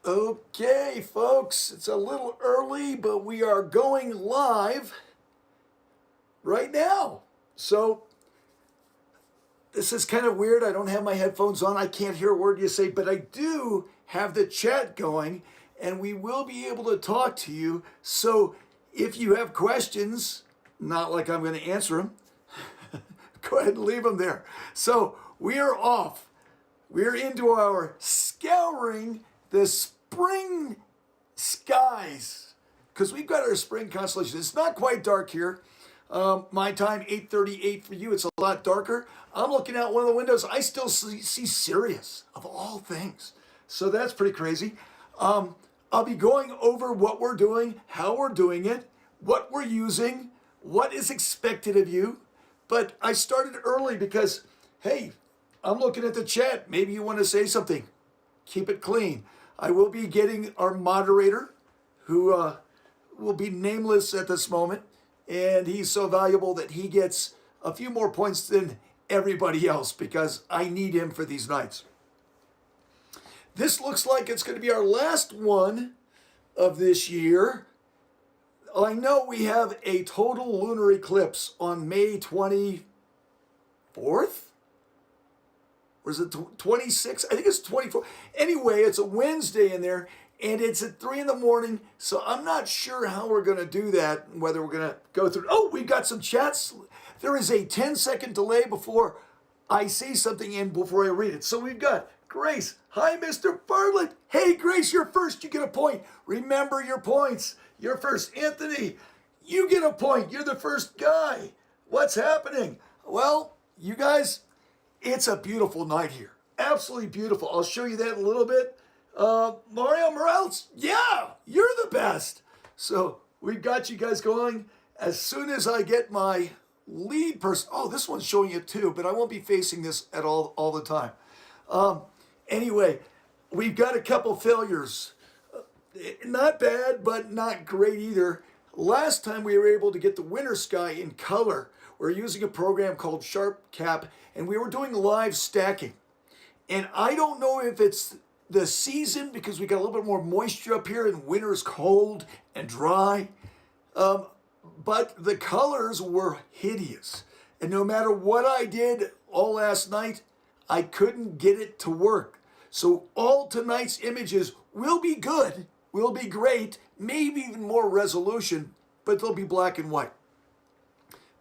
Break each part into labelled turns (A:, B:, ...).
A: Okay, folks, it's a little early, but we are going live right now. So this is kind of weird. I don't have my headphones on. I can't hear a word you say, but I do have the chat going, and we will be able to talk to you. So if you have questions, not like I'm going to answer them, go ahead and leave them there. So we are off. We're into our scouring the spring skies because we've got our spring constellation. It's not quite dark here. My time, 8:38 for you. It's a lot darker. I'm looking out one of the windows. I still see Sirius, of all things. So that's pretty crazy. I'll be going over what we're doing, how we're doing it, what we're using, what is expected of you. But I started early because, hey, I'm looking at the chat. Maybe you want to say something. Keep it clean. I will be getting our moderator, who will be nameless at this moment. And he's so valuable that he gets a few more points than everybody else because I need him for these nights. This looks like it's going to be our last one of this year. I know we have a total lunar eclipse on May 24th? Or is it 26? I think it's 24. Anyway, it's a Wednesday in there, and it's at 3 in the morning, so I'm not sure how we're going to do that, whether we're going to go through. Oh, we've got some chats. There is a 10-second delay before I say something and before I read it. So we've got Grace. Hi, Mr. Bartlett. Hey, Grace, you're first. You get a point. Remember your points. You're first. Anthony, you get a point. You're the first guy. What's happening? Well, you guys, it's a beautiful night here. Absolutely beautiful. I'll show you that in a little bit. Mario Morales, yeah, you're the best. So we've got you guys going. As soon as I get my lead person, oh, this one's showing it too, but I won't be facing this at all the time. Anyway, we've got a couple failures. Not bad, but not great either. Last time we were able to get the winter sky in color. We're using a program called SharpCap, and we were doing live stacking. And I don't know if it's the season because we got a little bit more moisture up here and winter is cold and dry. But the colors were hideous. And no matter what I did all last night, I couldn't get it to work. So all tonight's images will be good, will be great, maybe even more resolution, but they'll be black and white.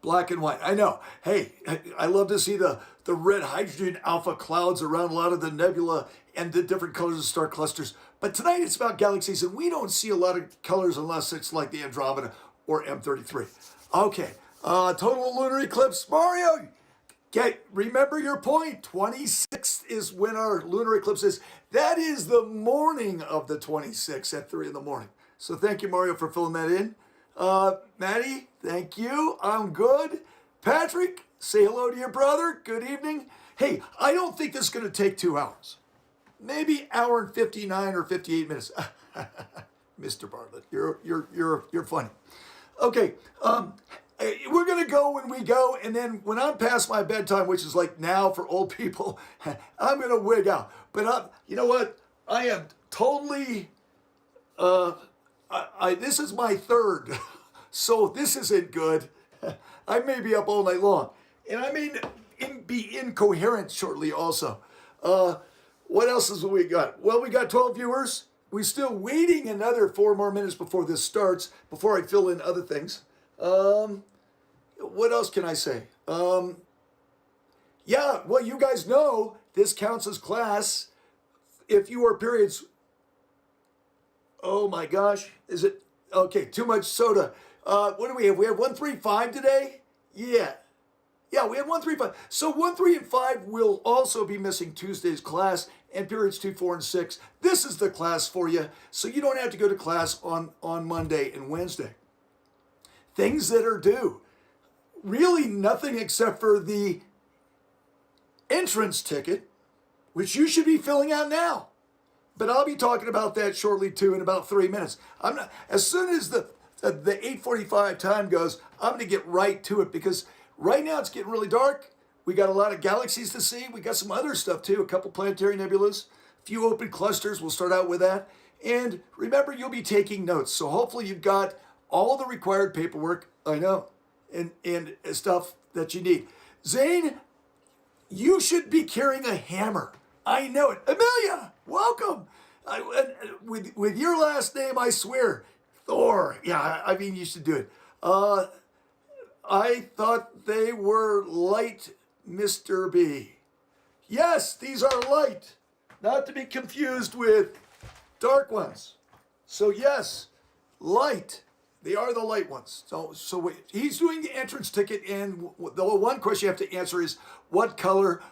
A: Black and white. I know. Hey, I love to see the red hydrogen alpha clouds around a lot of the nebula and the different colors of star clusters. But tonight it's about galaxies, and we don't see a lot of colors unless it's like the Andromeda or M33. Okay. Total lunar eclipse. Mario, remember your point. 26th is when our lunar eclipse is. That is the morning of the 26th at 3 in the morning. So thank you, Mario, for filling that in. Maddie, thank you. I'm good. Patrick, say hello to your brother. Good evening. Hey, I don't think this is going to take 2 hours. Maybe hour and 59 or 58 minutes. Mr. Bartlett, you're funny. Okay, we're going to go when we go, and then when I'm past my bedtime, which is like now for old people, I'm going to wig out. But you know what? I am totally... this is my third, so this isn't good. I may be up all night long, and I may be incoherent shortly also. What else is we got? Well, we got 12 viewers. We're still waiting another 4 more minutes before this starts, before I fill in other things. What else can I say? Yeah, well, you guys know this counts as class if you are periods. Oh my gosh, is it? Okay, too much soda. What do we have? We have 135 today? Yeah, we have 135. So 1, 3, and 5 will also be missing Tuesday's class and periods 2, 4, and 6. This is the class for you, so you don't have to go to class on Monday and Wednesday. Things that are due. Really nothing except for the entrance ticket, which you should be filling out now. But I'll be talking about that shortly too in about 3 minutes. As soon as the 8:45 time goes, I'm going to get right to it because right now it's getting really dark. We got a lot of galaxies to see. We got some other stuff too, a couple planetary nebulas, a few open clusters. We'll start out with that. And remember, you'll be taking notes. So hopefully you've got all the required paperwork, I know, and stuff that you need. Zane, you should be carrying a hammer. I know it. Amelia, welcome. With your last name, I swear. Thor. Yeah, I mean, you should do it. I thought they were light, Mr. B. Yes, these are light. Not to be confused with dark ones. So yes, light. They are the light ones. So wait, he's doing the entrance ticket, and the one question you have to answer is, what color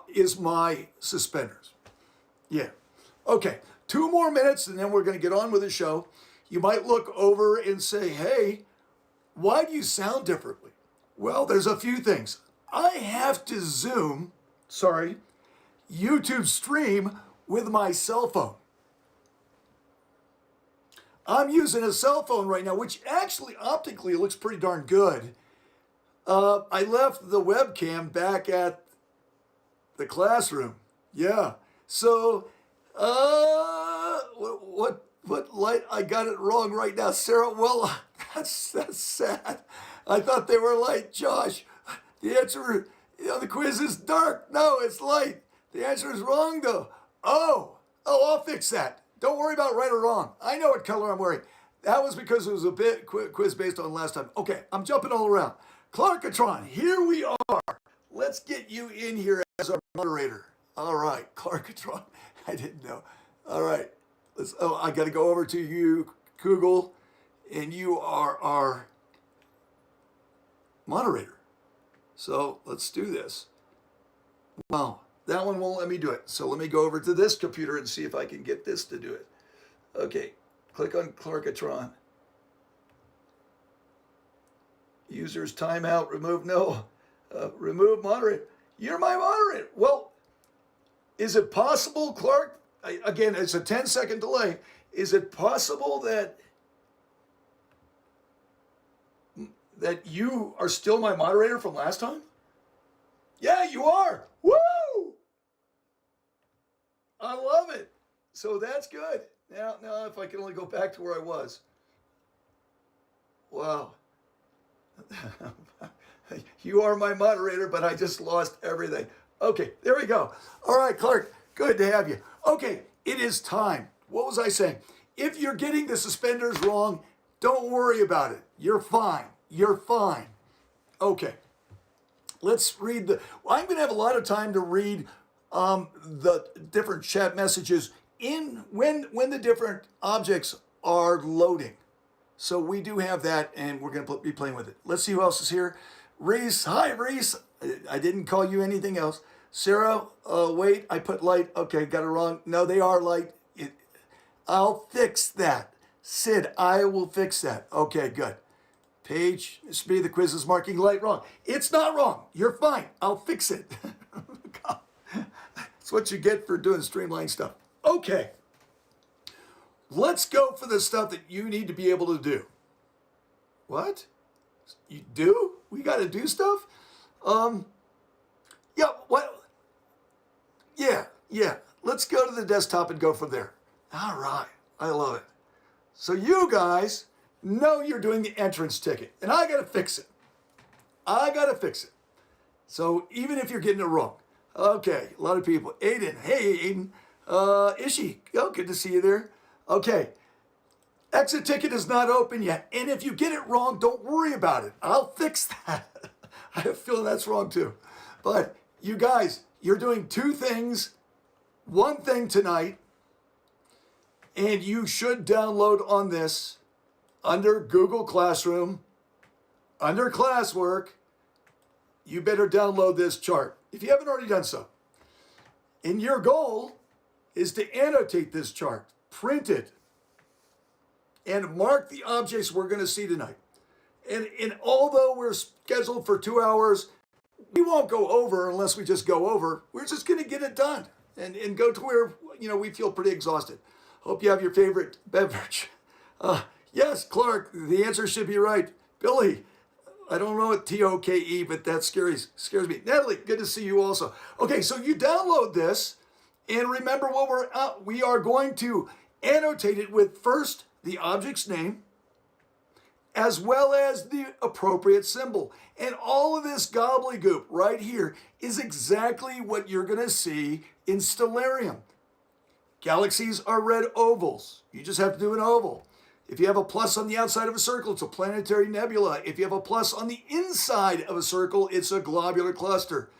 A: is my suspenders? Yeah. Okay, 2 more minutes, and then we're going to get on with the show. You might look over and say, hey, why do you sound differently? Well, there's a few things. I have to Zoom, YouTube stream with my cell phone. I'm using a cell phone right now, which actually optically looks pretty darn good. I left the webcam back at the classroom. Yeah. So, what light? I got it wrong right now, Sarah. Well, that's sad. I thought they were light, Josh. The answer, the quiz is dark. No, it's light. The answer is wrong, though. Oh, I'll fix that. Don't worry about right or wrong. I know what color I'm wearing. That was because it was a bit quiz based on last time. Okay, I'm jumping all around. Clarkatron, here we are. Let's get you in here as our moderator. All right, Clarkatron. I didn't know. All right. I got to go over to you, Kugel, and you are our moderator. So let's do this. Wow. That one won't let me do it. So let me go over to this computer and see if I can get this to do it. Okay, click on Clarkatron. Users timeout, remove, no. Remove moderator. You're my moderator. Well, is it possible, Clark? Again, it's a 10-second delay. Is it possible that you are still my moderator from last time? Yeah, you are. Woo! I love it. So that's good. Now, if I can only go back to where I was. Wow. You are my moderator, but I just lost everything. Okay, there we go. All right, Clark, good to have you. Okay, it is time. What was I saying? If you're getting the suspenders wrong, don't worry about it. You're fine. You're fine. Okay. Let's read I'm going to have a lot of time to read the different chat messages when the different objects are loading. So we do have that, and we're going to be playing with it. Let's see who else is here. Reese, hi Reese. I didn't call you anything else. Sarah, wait, I put light. Okay, got it wrong. No, they are light. I'll fix that. Sid, I will fix that. Okay, good. Paige, Speed, the quiz is marking light wrong. It's not wrong. You're fine. I'll fix it. That's what you get for doing streamline stuff. Okay. Let's go for the stuff that you need to be able to do. What? You do? We got to do stuff? Yeah, what? Yeah. Let's go to the desktop and go from there. All right. I love it. So you guys know you're doing the entrance ticket, and I got to fix it. So even if you're getting it wrong. Okay, a lot of people. Aiden, hey Aiden. Ishi, oh, good to see you there. Okay, exit ticket is not open yet, and if you get it wrong, don't worry about it. I'll fix that. I have a feeling that's wrong too. But you guys, you're doing 2 things, 1 thing tonight, and you should download on this under Google Classroom, under classwork. You better download this chart if you haven't already done so. And your goal is to annotate this chart, print it, and mark the objects we're going to see tonight. And although we're scheduled for 2 hours, we won't go over unless we just go over. We're just going to get it done and go to where we feel pretty exhausted. Hope you have your favorite beverage. Yes, Clark, the answer should be right. Billy, I don't know what TOKE, but that scares me. Natalie, good to see you also. Okay, so you download this, and remember what we are going to annotate it with first the object's name, as well as the appropriate symbol. And all of this gobbledygook right here is exactly what you're going to see in Stellarium. Galaxies are red ovals. You just have to do an oval. If you have a plus on the outside of a circle, it's a planetary nebula. If you have a plus on the inside of a circle, it's a globular cluster.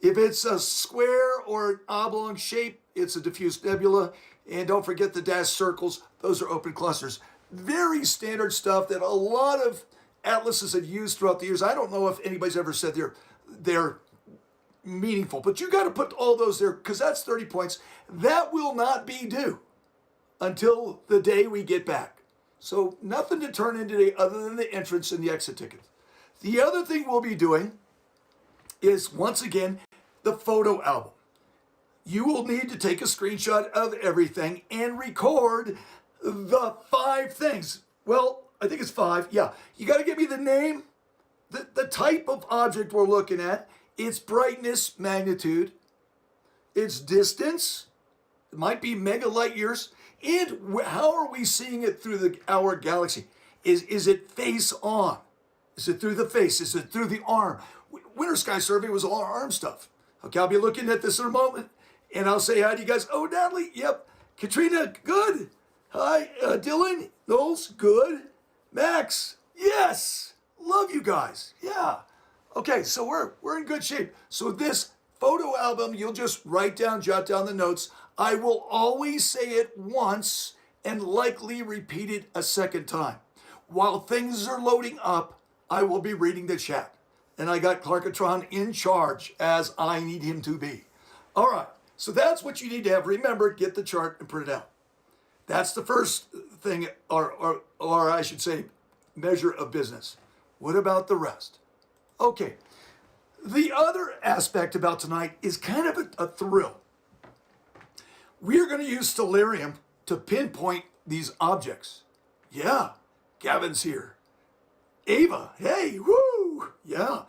A: If it's a square or an oblong shape, it's a diffuse nebula. And don't forget the dashed circles. Those are open clusters. Very standard stuff that a lot of atlases have used throughout the years. I don't know if anybody's ever said they're meaningful, but you got to put all those there because that's 30 points. That will not be due until the day we get back. So nothing to turn in today other than the entrance and the exit tickets. The other thing we'll be doing is, once again, the photo album. You will need to take a screenshot of everything and record the 5 things. Well, I think it's 5. Yeah. You got to give me the name, the type of object we're looking at, its brightness, magnitude, its distance, it might be mega light years, and how are we seeing it through our galaxy? Is it face on? Is it through the face? Is it through the arm? Winter Sky Survey was all arm stuff. Okay, I'll be looking at this in a moment, and I'll say hi to you guys. Oh, Natalie, yep. Katrina, good. Hi, Dylan, Knowles, good. Max, yes. Love you guys. Yeah. Okay, so we're in good shape. So this photo album, you'll just write down, jot down the notes. I will always say it once and likely repeat it a second time. While things are loading up, I will be reading the chat. And I got Clarkatron in charge, as I need him to be. All right, so that's what you need to have. Remember, get the chart and print it out. That's the first thing, or I should say, measure of business. What about the rest? Okay, the other aspect about tonight is kind of a thrill. We're going to use Stellarium to pinpoint these objects. Yeah, Gavin's here. Ava, hey, woo, yeah.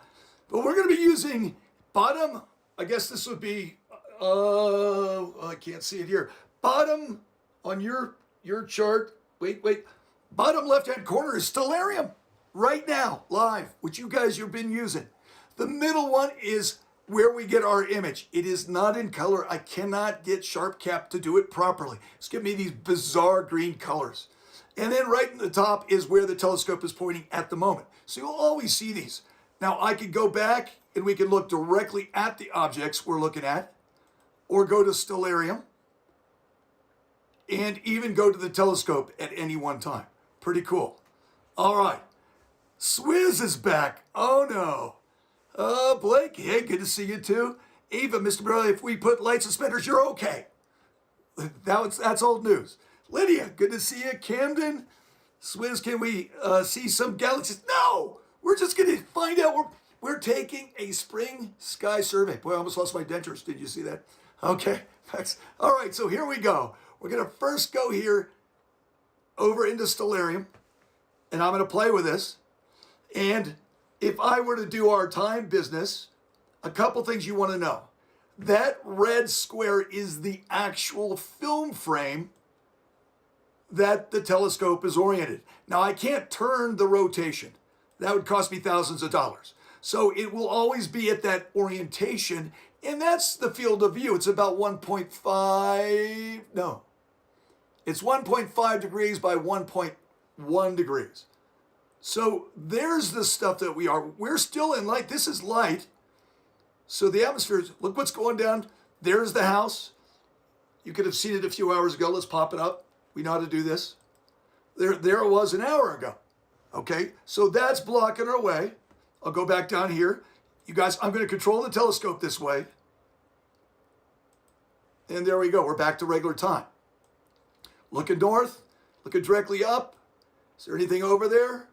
A: But we're going to be using bottom, I guess this would be, I can't see it here. Bottom on your chart, wait, bottom left-hand corner is Stellarium. Right now, live, which you guys have been using. The middle one is where we get our image. It is not in color. I cannot get SharpCap to do it properly. It's giving me these bizarre green colors. And then right in the top is where the telescope is pointing at the moment. So you'll always see these. Now I could go back and we can look directly at the objects we're looking at, or go to Stellarium, and even go to the telescope at any one time. Pretty cool. All right. Swizz is back. Oh no. Blake, hey, good to see you too. Ava, Mr. Burley, if we put light suspenders, you're okay. That's old news. Lydia, good to see you. Camden, Swizz, can we see some galaxies? No, we're just going to find out. We're taking a spring sky survey. Boy, I almost lost my dentures. Did you see that? Okay, thanks. All right, so here we go. We're going to first go here over into Stellarium, and I'm going to play with this. And if I were to do our time business, a couple things you want to know. That red square is the actual film frame that the telescope is oriented. Now, I can't turn the rotation. That would cost me thousands of dollars. So it will always be at that orientation, and that's the field of view. It's about 1.5, no. It's 1.5 degrees by 1.1 degrees. So there's the stuff that we're still in light. This is light. So the atmosphere, look what's going down. There's the house. You could have seen it a few hours ago. Let's pop it up. We know how to do this. There it was an hour ago. Okay, so that's blocking our way. I'll go back down here. You guys, I'm going to control the telescope this way. And there we go. We're back to regular time. Looking north, looking directly up. Is there anything over there?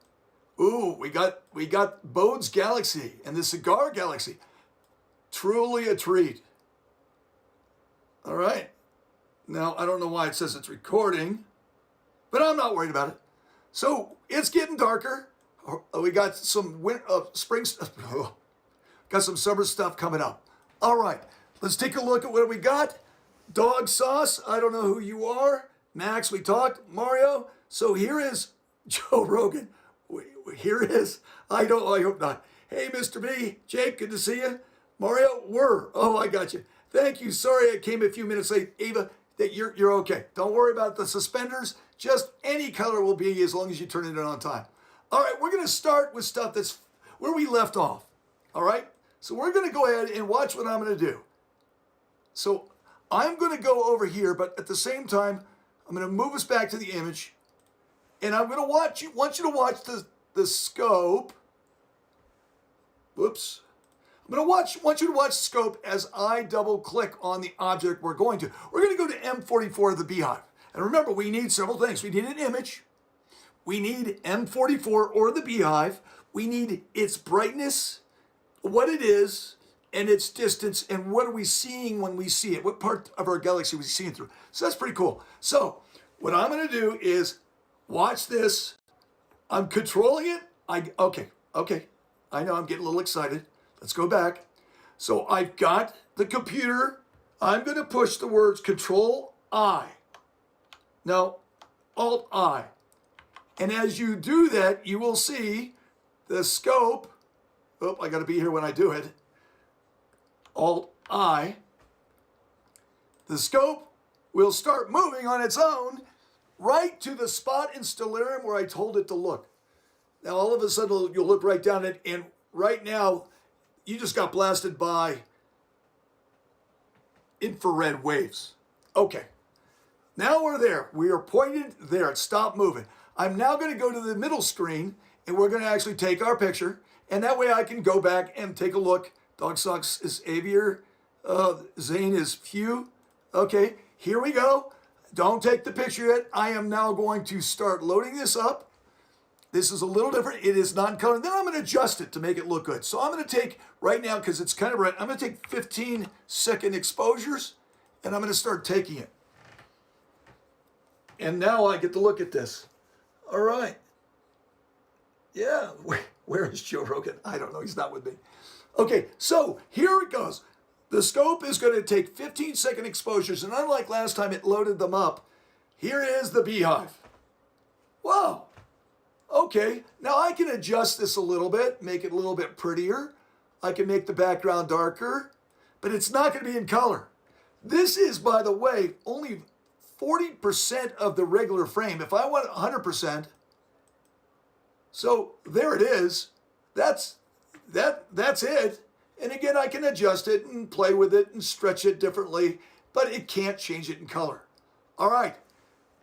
A: Ooh, we got Bode's Galaxy and the Cigar Galaxy. Truly a treat. All right. Now, I don't know why it says it's recording, but I'm not worried about it. So it's getting darker. We got some spring stuff. Got some summer stuff coming up. All right, let's take a look at what we got. Dog Sauce, I don't know who you are. Max, we talked. Mario, so here is Joe Rogan. Here is, I hope not. Hey, Mr. B, Jake, good to see you. Mario, oh, I got you. Thank you. Sorry I came a few minutes late. Ava, that you're okay. Don't worry about the suspenders. Just any color will be as long as you turn it in on time. All right, we're going to start with stuff that's where we left off. All right? So we're going to go ahead and watch what I'm going to do. So I'm going to go over here, but at the same time, I'm going to move us back to the image. And I'm going to want you to watch the scope. Whoops. I'm going to want you to watch the scope as I double click on the object we're going to. We're going to go to M44, the beehive. And remember, we need several things. We need an image. We need M44 or the beehive. We need its brightness, what it is, and its distance, and what are we seeing when we see it? What part of our galaxy are we seeing through? So that's pretty cool. So what I'm going to do is watch this. I'm controlling it. Okay. I know I'm getting a little excited. Let's go back. So I've got the computer. I'm going to push the words Control I. No, Alt I. And as you do that, you will see the scope. Oh, I got to be here when I do it. Alt I. The scope will start moving on its own right to the spot in Stellarium where I told it to look. Now, all of a sudden, you'll look right down it, and right now, you just got blasted by infrared waves. Okay. Now we're there. We are pointed there. It stopped moving. I'm now going to go to the middle screen, and we're going to actually take our picture, and that way I can go back and take a look. Dog Socks is Avier. Zane is Few. Okay, here we go. Don't take the picture yet. I am now going to start loading this up. This is a little different. It is not in color. Then I'm going to adjust it to make it look good. So I'm going to take, right now, because it's kind of red, I'm going to take 15-second exposures, and I'm going to start taking it. And now I get to look at this. All right. Yeah, where is Joe Rogan? I don't know. He's not with me. Okay, so here it goes. The scope is going to take 15-second exposures, and unlike last time it loaded them up, here is the beehive. Wow. Okay, now I can adjust this a little bit, make it a little bit prettier. I can make the background darker, but it's not going to be in color. This is, by the way, only 40% of the regular frame. If I want 100%, so there it is. That's it. And again, I can adjust it and play with it and stretch it differently, but it can't change it in color. All right.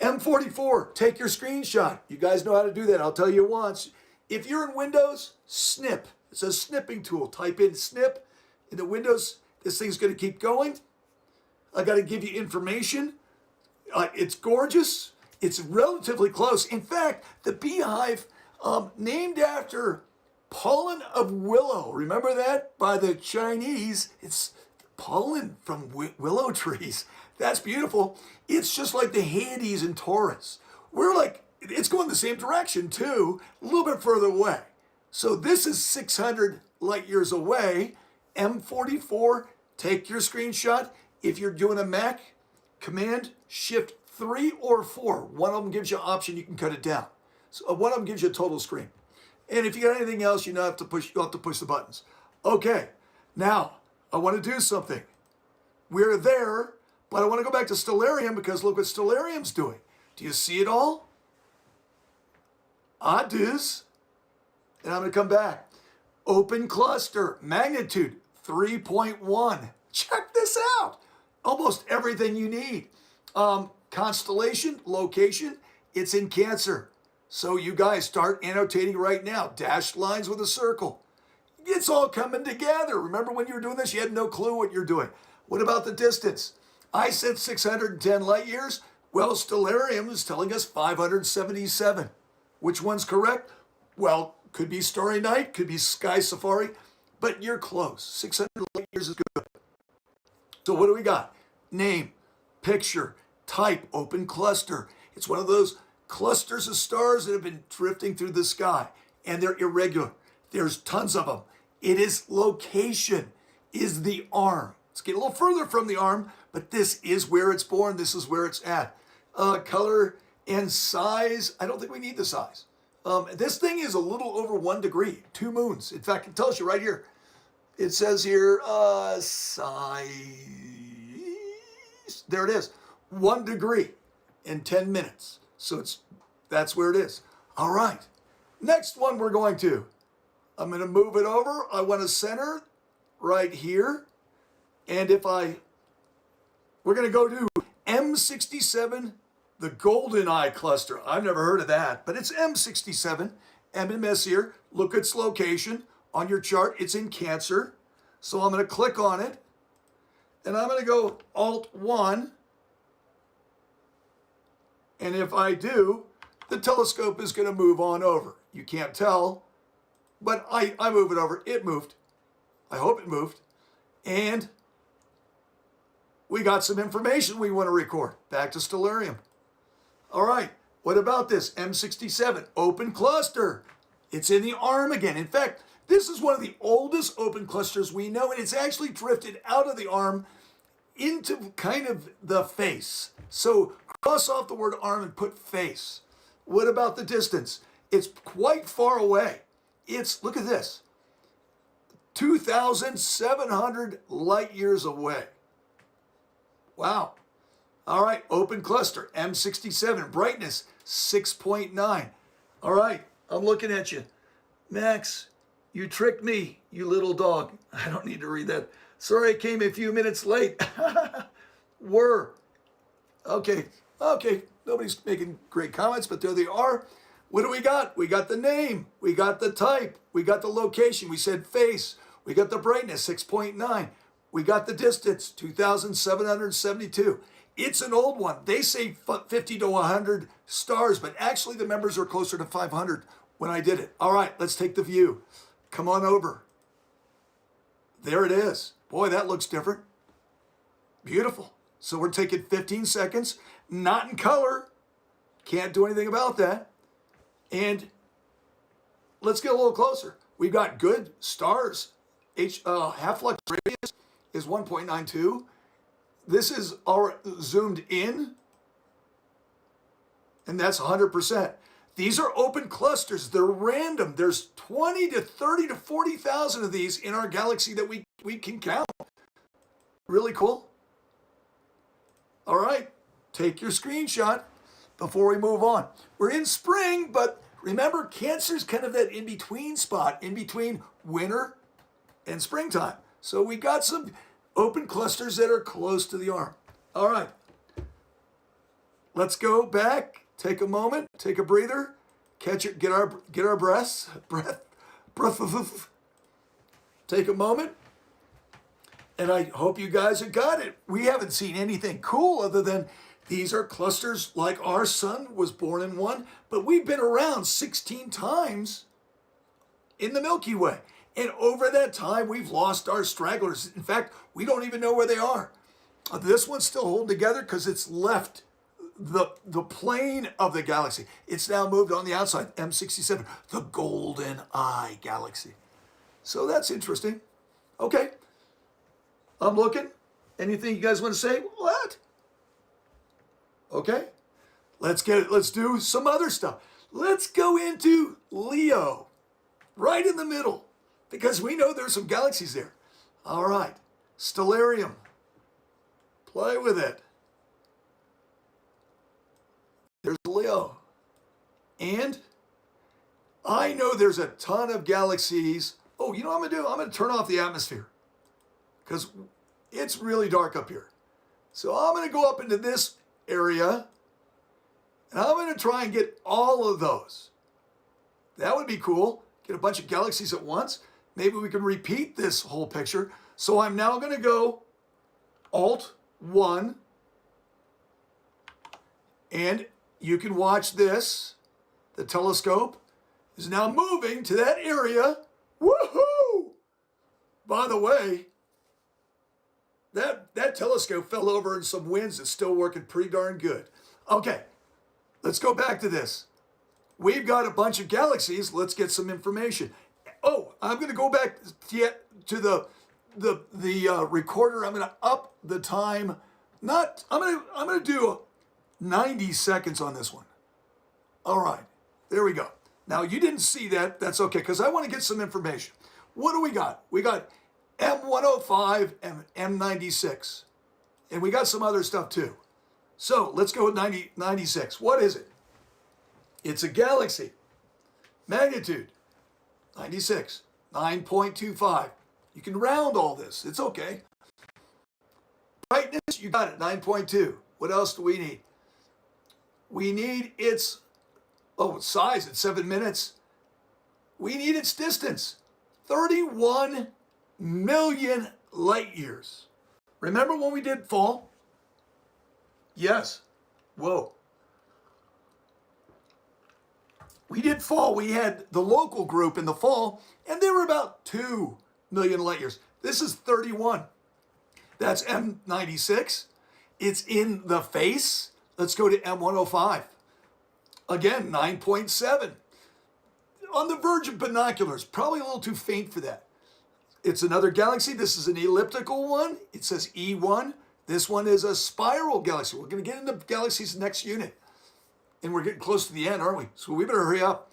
A: M44, take your screenshot. You guys know how to do that. I'll tell you once. If you're in Windows, snip. It's a snipping tool. Type in snip into Windows. This thing's going to keep going. I got to give you information. It's gorgeous. It's relatively close. In fact, the beehive, named after pollen of willow. Remember that? By the Chinese, it's pollen from willow trees. That's beautiful. It's just like the Hyades in Taurus. It's going the same direction too, a little bit further away. So this is 600 light years away. M44, take your screenshot. If you're doing a Mac, Command Shift 3 or 4. One of them gives you an option, you can cut it down. So one of them gives you a total screen. And if you got anything else, you'll have to push the buttons. Okay, now I want to do something. We're there, but I want to go back to Stellarium because look what Stellarium's doing. Do you see it all? I does. And I'm going to come back. Open cluster, magnitude 3.1. Check this out. Almost everything you need. Constellation, location, it's in Cancer. So you guys start annotating right now. Dashed lines with a circle. It's all coming together. Remember when you were doing this, you had no clue what you're doing. What about the distance? I said 610 light years. Well, Stellarium is telling us 577. Which one's correct? Well, could be Starry Night, could be Sky Safari, but you're close. 600 light years is good. So what do we got? Name, picture, type, open cluster. It's one of those clusters of stars that have been drifting through the sky, and they're irregular. There's tons of them. It is location, is the arm. Let's get a little further from the arm, but this is where it's born. This is where it's at. color and size. I don't think we need the size. This thing is a little over 1 degree, 2 moons. In fact, it tells you right here. It says here, size, there it is, 1 degree in 10 minutes. So that's where it is. All right, next one I'm going to move it over. I want to center right here. And we're going to go to M67, the Golden Eye Cluster. I've never heard of that, but it's M67, M in Messier. Look at its location on your chart. It's in Cancer. So I'm going to click on it, and I'm going to go Alt-1. And if I do, the telescope is going to move on over. You can't tell, but I move it over. It moved. I hope it moved. And we got some information we want to record. Back to Stellarium. All right, what about this? M67 Open Cluster. It's in the arm again. In fact, this is one of the oldest open clusters we know, and it's actually drifted out of the arm into kind of the face. So cross off the word arm and put face. What about the distance? It's quite far away. Look at this, 2,700 light years away. Wow. All right, open cluster, M67, brightness 6.9. All right, I'm looking at you. Max, you tricked me, you little dog. I don't need to read that. Sorry I came a few minutes late. Okay, nobody's making great comments, but there they are. What do we got? We got the name, we got the type, we got the location, we said face, we got the brightness, 6.9. We got the distance, 2,772. It's an old one. They say 50 to 100 stars, but actually the members are closer to 500 when I did it. All right, let's take the view. Come on over. There it is. Boy, that looks different. Beautiful. So we're taking 15 seconds, not in color. Can't do anything about that. And let's get a little closer. We've got good stars. Half-flux radius is 1.92. This is our zoomed in, and that's 100%. These are open clusters. They're random. There's 20 to 30 to 40,000 of these in our galaxy that we can count. Really cool. All right, take your screenshot before we move on. We're in spring, but remember, Cancer's kind of that in-between spot, in between winter and springtime. So we got some open clusters that are close to the arm. All right, let's go back, take a moment, take a breather, get our breath, take a moment, and I hope you guys have got it. We haven't seen anything cool other than these are clusters like our sun was born in one, but we've been around 16 times in the Milky Way. And over that time, we've lost our stragglers. In fact, we don't even know where they are. This one's still holding together because it's left the plane of the galaxy. It's now moved on the outside, M67, the Golden Eye Galaxy. So that's interesting. Okay, I'm looking. Anything you guys want to say? What? Okay, let's do some other stuff. Let's go into Leo, right in the middle, because we know there's some galaxies there. All right, Stellarium, play with it. There's Leo. And I know there's a ton of galaxies. Oh, you know what I'm gonna do? I'm gonna turn off the atmosphere because it's really dark up here. So I'm gonna go up into this area and I'm gonna try and get all of those. That would be cool. Get a bunch of galaxies at once. Maybe we can repeat this whole picture. So I'm now gonna go Alt-1 and you can watch this. The telescope is now moving to that area. Woohoo! By the way, that telescope fell over in some winds. It's still working pretty darn good. Okay, let's go back to this. We've got a bunch of galaxies. Let's get some information. Oh, I'm going to go back to the recorder. I'm going to up the time. I'm going to do 90 seconds on this one. All right, there we go. Now, you didn't see that. That's okay, because I want to get some information. What do we got? We got M105 and M96. And we got some other stuff too. So let's go with 96. What is it? It's a galaxy. Magnitude, 96, 9.25. You can round all this. It's okay. Brightness, you got it, 9.2. What else do we need? We need its, size at 7 minutes. We need its distance, 31 million light years. Remember when we did fall? Yes. Whoa. We did fall. We had the local group in the fall, and they were about 2 million light years. This is 31. That's M96. It's in the face. Let's go to M105. Again, 9.7. On the verge of binoculars. Probably a little too faint for that. It's another galaxy. This is an elliptical one. It says E1. This one is a spiral galaxy. We're going to get into galaxies next unit. And we're getting close to the end, aren't we? So we better hurry up.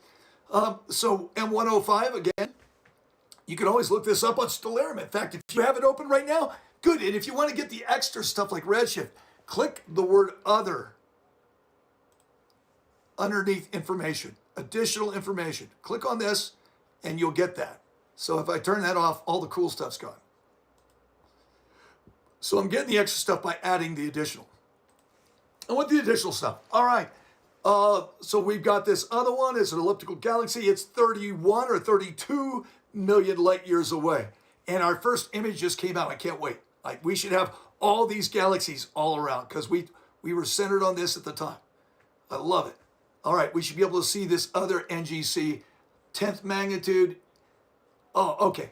A: So M105, again, you can always look this up on Stellarium. In fact, if you have it open right now, good. And if you want to get the extra stuff like Redshift, click the word other underneath information, additional information. Click on this and you'll get that. So if I turn that off, all the cool stuff's gone. So I'm getting the extra stuff by adding the additional. And what the additional stuff? All right. So we've got this other one. It's an elliptical galaxy. It's 31 or 32 million light years away. And our first image just came out. I can't wait. Like, we should have all these galaxies all around because we were centered on this at the time. I love it. All right, we should be able to see this other NGC, 10th magnitude. Oh, okay.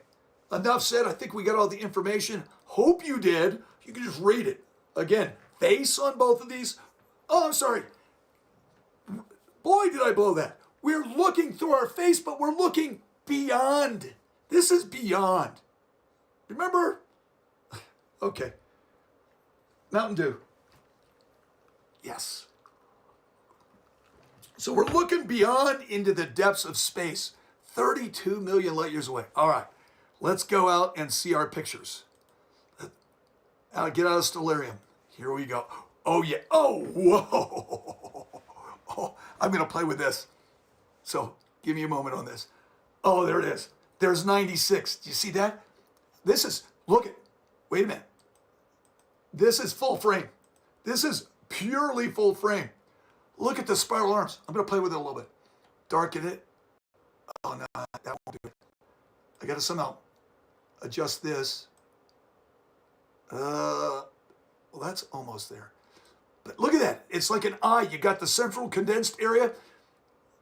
A: Enough said. I think we got all the information. Hope you did. You can just read it. Again, face on both of these. Oh, I'm sorry. Boy, did I blow that. We're looking through our face, but we're looking beyond. This is beyond. Remember? Okay. Mountain Dew. Yes. So we're looking beyond into the depths of space. 32 million light years away. All right. Let's go out and see our pictures. Get out of Stellarium. Here we go. Oh, yeah. Oh, whoa. Oh, I'm going to play with this. So give me a moment on this. Oh, there it is. There's 96. Do you see that? This is, look at, wait a minute. This is full frame. This is purely full frame. Look at the spiral arms. I'm going to play with it a little bit. Darken it. Oh, no, that won't do it. I got to somehow adjust this. Well, that's almost there. But look at that. It's like an eye. You got the central condensed area.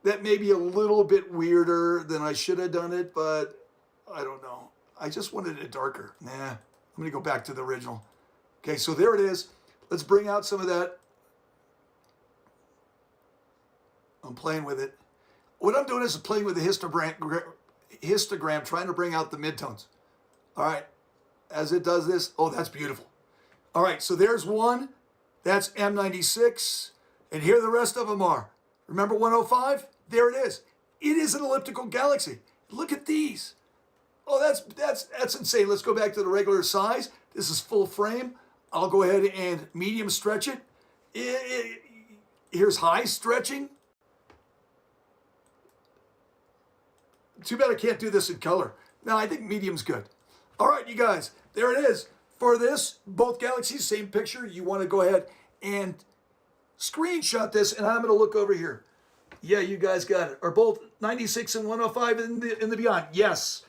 A: That may be a little bit weirder than I should have done it, but I don't know. I just wanted it darker. Nah, I'm going to go back to the original. Okay, so there it is. Let's bring out some of that. I'm playing with it. What I'm doing is playing with the histogram, trying to bring out the midtones. All right, as it does this, oh, that's beautiful. All right, so there's one. That's M96, and here the rest of them are. Remember 105? There it is. It is an elliptical galaxy. Look at these. Oh, that's insane. Let's go back to the regular size. This is full frame. I'll go ahead and medium stretch it. Here's high stretching. Too bad I can't do this in color. No, I think medium's good. All right, you guys, there it is. For this, both galaxies, same picture. You want to go ahead and screenshot this, and I'm going to look over here. Yeah, you guys got it. Are both 96 and 105 in the beyond? Yes.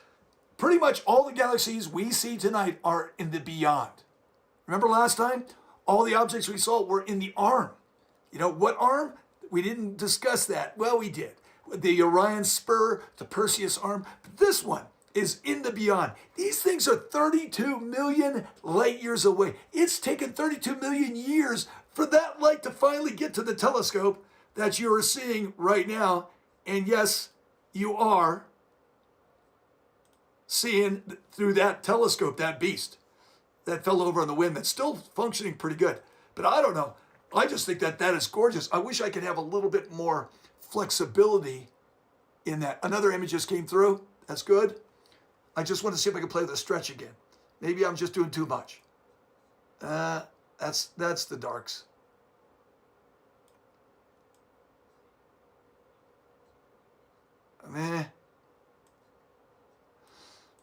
A: Pretty much all the galaxies we see tonight are in the beyond. Remember last time? All the objects we saw were in the arm. You know, what arm? We didn't discuss that. Well, we did. The Orion Spur, the Perseus Arm. But this one is in the beyond. These things are 32 million light years away. It's taken 32 million years for that light to finally get to the telescope that you are seeing right now. And yes, you are seeing through that telescope, that beast that fell over in the wind that's still functioning pretty good. But I don't know. I just think that is gorgeous. I wish I could have a little bit more flexibility in that. Another image just came through. That's good. I just want to see if I can play with the stretch again. Maybe I'm just doing too much. That's the darks.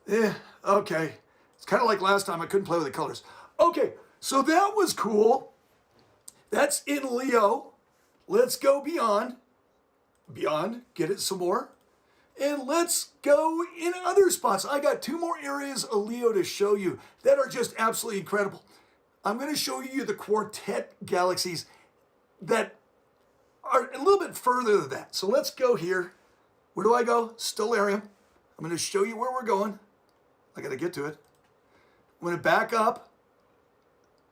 A: Yeah, okay. It's kind of like last time I couldn't play with the colors. Okay, so that was cool. That's in Leo. Let's go beyond. Beyond, get it some more. And let's go in other spots. I got 2 more areas of Leo to show you that are just absolutely incredible. I'm going to show you the quartet galaxies that are a little bit further than that. So let's go here. Where do I go? Stellarium. I'm going to show you where we're going. I got to get to it. I'm going to back up.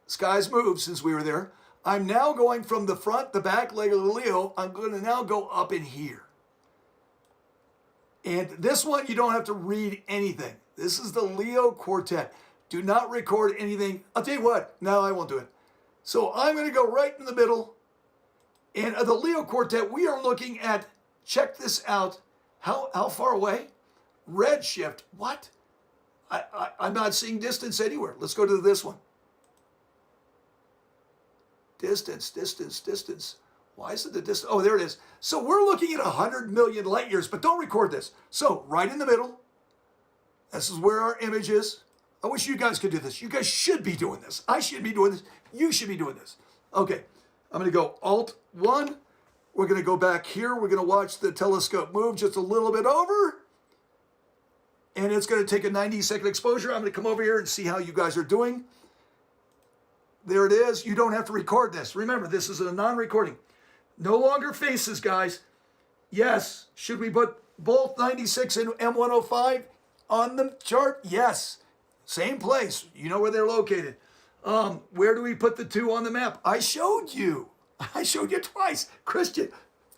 A: Sky's moved since we were there. I'm now going from the front, the back leg of the Leo. I'm going to now go up in here. And this one, you don't have to read anything. This is the Leo quartet. Do not record anything. I'll tell you what. No, I won't do it. So I'm going to go right in the middle. And of the Leo quartet, we are looking at, check this out. How far away? Redshift. What? I'm not seeing distance anywhere. Let's go to this one. Distance. Why is it the distance? Oh, there it is. So we're looking at 100 million light years, but don't record this. So right in the middle, this is where our image is. I wish you guys could do this. You guys should be doing this. I should be doing this. You should be doing this. Okay, I'm going to go Alt-1. We're going to go back here. We're going to watch the telescope move just a little bit over. And it's going to take a 90-second exposure. I'm going to come over here and see how you guys are doing. There it is. You don't have to record this. Remember, this is a non-recording. No longer faces, guys. Yes. Should we put both 96 and M105 on the chart? Yes. Same place. You know where they're located. Where do we put the 2 on the map? I showed you. I showed you twice. Christian,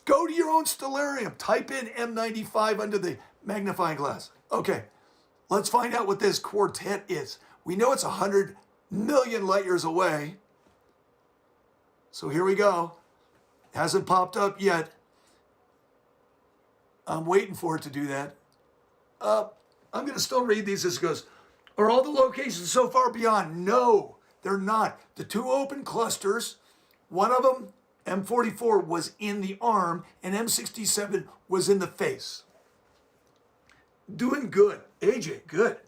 A: go to your own Stellarium. Type in M95 under the magnifying glass. Okay. Let's find out what this quartet is. We know it's 100 million light years away. So here we go. Hasn't popped up yet. I'm waiting for it to do that. I'm going to still read these as it goes. Are all the locations so far beyond? No, they're not. The 2 open clusters, one of them, M44, was in the arm, and M67 was in the face. Doing good. AJ, good.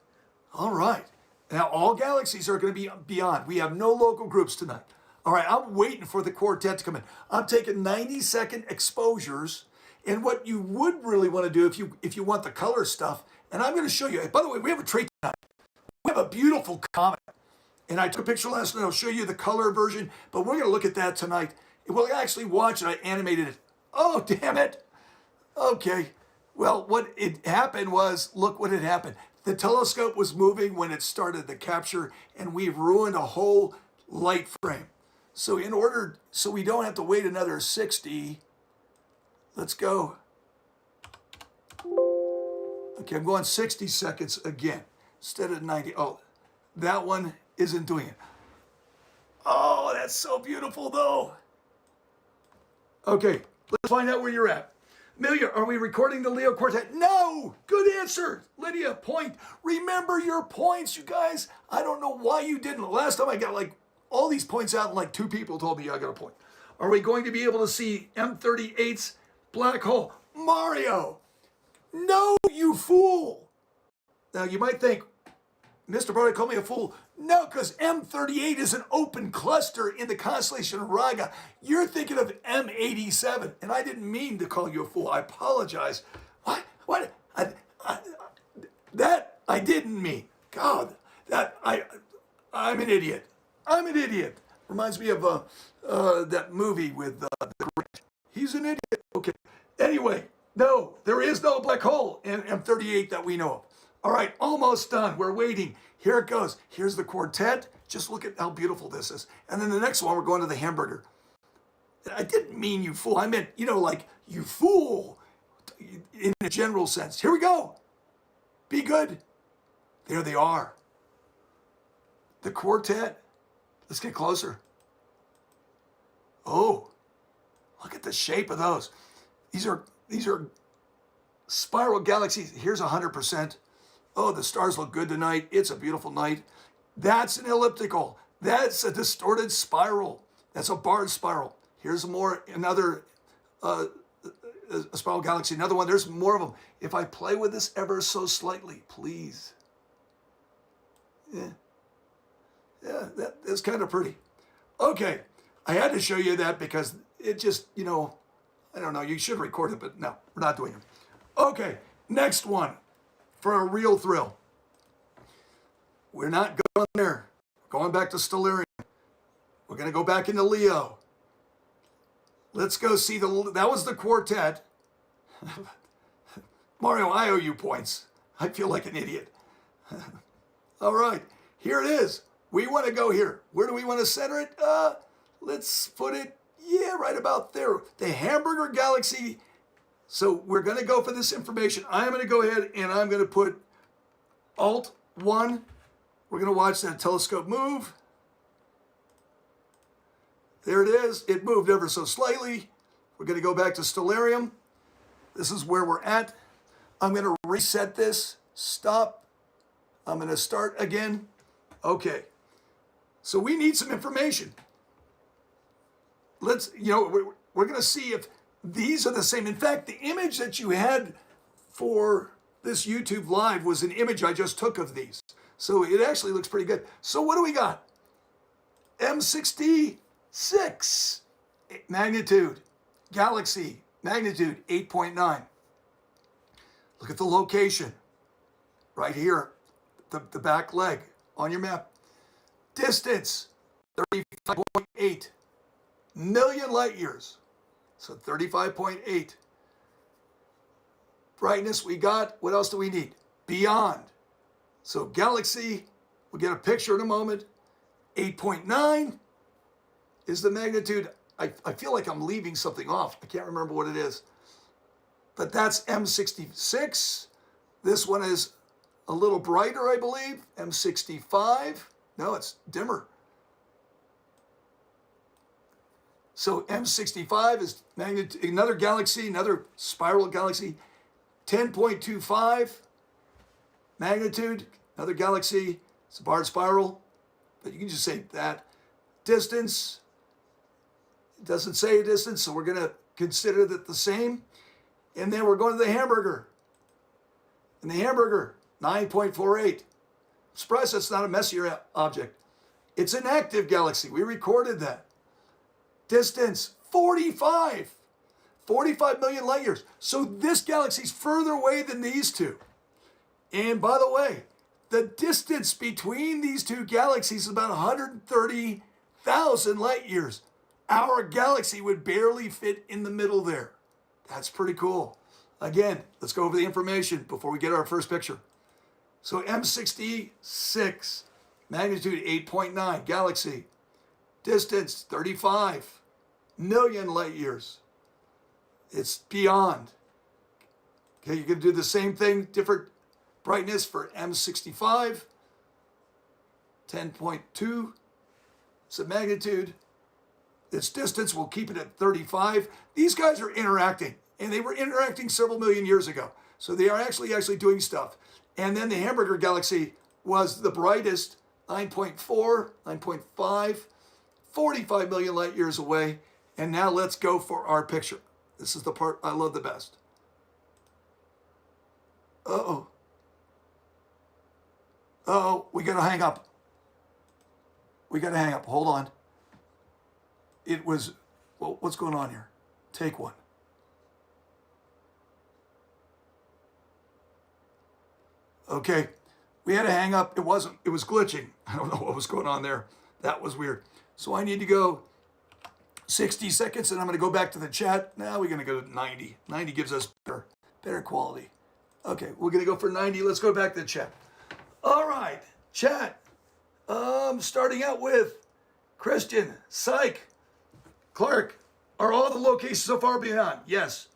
A: All right. Now, all galaxies are going to be beyond. We have no local groups tonight. All right, I'm waiting for the quartet to come in. I'm taking 90-second exposures. And what you would really want to do if you want the color stuff, and I'm going to show you. By the way, we have a trait tonight. We have a beautiful comet. And I took a picture last night. I'll show you the color version. But we're going to look at that tonight. We'll actually watch it. I animated it. Oh, damn it. Okay. Well, what it happened was, look what had happened. The telescope was moving when it started the capture, and we've ruined a whole light frame. So so we don't have to wait another 60, let's go. Okay, I'm going 60 seconds again instead of 90. Oh, that one isn't doing it. Oh, that's so beautiful though. Okay, let's find out where you're at. Amelia, are we recording the Leo quartet? No! Good answer. Lydia, point. Remember your points, you guys. I don't know why you didn't. Last time I got like all these points out and like 2 people told me I got a point. Are we going to be able to see M38's black hole? Mario! No, you fool! Now you might think, Mr. Brody called me a fool. No, because M38 is an open cluster in the constellation Raga. You're thinking of M87, and I didn't mean to call you a fool. I apologize. What? That I didn't mean. God, I'm an idiot. I'm an idiot. Reminds me of that movie with the Grinch. He's an idiot. Okay. Anyway, no, there is no black hole in M38 that we know of. All right, almost done. We're waiting. Here it goes. Here's the quartet. Just look at how beautiful this is. And then the next one, we're going to the hamburger. I didn't mean you fool. I meant, like, you fool in a general sense. Here we go. Be good. There they are. The quartet. Let's get closer. Oh, look at the shape of those. These are spiral galaxies. Here's 100%. Oh, the stars look good tonight. It's a beautiful night. That's an elliptical. That's a distorted spiral. That's a barred spiral. Here's another a spiral galaxy. Another one. There's more of them. If I play with this ever so slightly, please. Yeah, that's kind of pretty. Okay, I had to show you that because it just, I don't know. You should record it, but no, we're not doing it. Okay, next one for a real thrill. We're not going there. We're going back to Stellarium. We're going to go back into Leo. Let's go see that was the quartet. Mario, I owe you points. I feel like an idiot. All right, here it is. We want to go here. Where do we want to center it? Let's put it, right about there. The Hamburger Galaxy. So we're going to go for this information. I'm going to go ahead and I'm going to put Alt 1. We're going to watch that telescope move. There it is. It moved ever so slightly. We're going to go back to Stellarium. This is where we're at. I'm going to reset this. Stop. I'm going to start again. Okay. So we need some information. Let's, we're going to see if these are the same. In fact, the image that you had for this YouTube Live was an image I just took of these. So it actually looks pretty good. So what do we got? M66 magnitude, Galaxy, magnitude 8.9. Look at the location right here, the back leg on your map. Distance, 35.8 million light years. So 35.8. Brightness we got. What else do we need? Beyond. So galaxy, we'll get a picture in a moment. 8.9 is the magnitude. I feel like I'm leaving something off. I can't remember what it is. But that's M66. This one is a little brighter, I believe. M65. No, it's dimmer. So M65 is magnitude, another galaxy, another spiral galaxy. 10.25 magnitude, another galaxy. It's a barred spiral, but you can just say that. Distance, it doesn't say a distance, so we're going to consider that the same. And then we're going to the Hamburger. And the Hamburger, 9.48. Surprised that's not a Messier object. It's an active galaxy. We recorded that. Distance, 45 million light years. So this galaxy's further away than these two. And by the way, the distance between these two galaxies is about 130,000 light years. Our galaxy would barely fit in the middle there. That's pretty cool. Again, let's go over the information before we get our first picture. So M66, magnitude 8.9, galaxy. Distance, 35 million light years. It's beyond. Okay, you can do the same thing, different brightness for M65. 10.2. It's a magnitude. Its distance, we'll keep it at 35. These guys are interacting, and they were interacting several million years ago. So they are actually doing stuff. And then the Hamburger Galaxy was the brightest, 9.4, 9.5, 45 million light years away. And now let's go for our picture. This is the part I love the best. Uh-oh. Uh-oh, we gotta hang up. We gotta hang up, hold on. It was, well, what's going on here? Take one. Okay, we had to hang up. It was glitching. I don't know what was going on there. That was weird. So I need to go 60 seconds and I'm gonna go back to the chat. Now we're gonna go to 90. 90 gives us better quality. Okay, we're gonna go for 90. Let's go back to the chat. All right, chat. Starting out with Christian, Psych, Clark. Are all the locations so far beyond? Yes.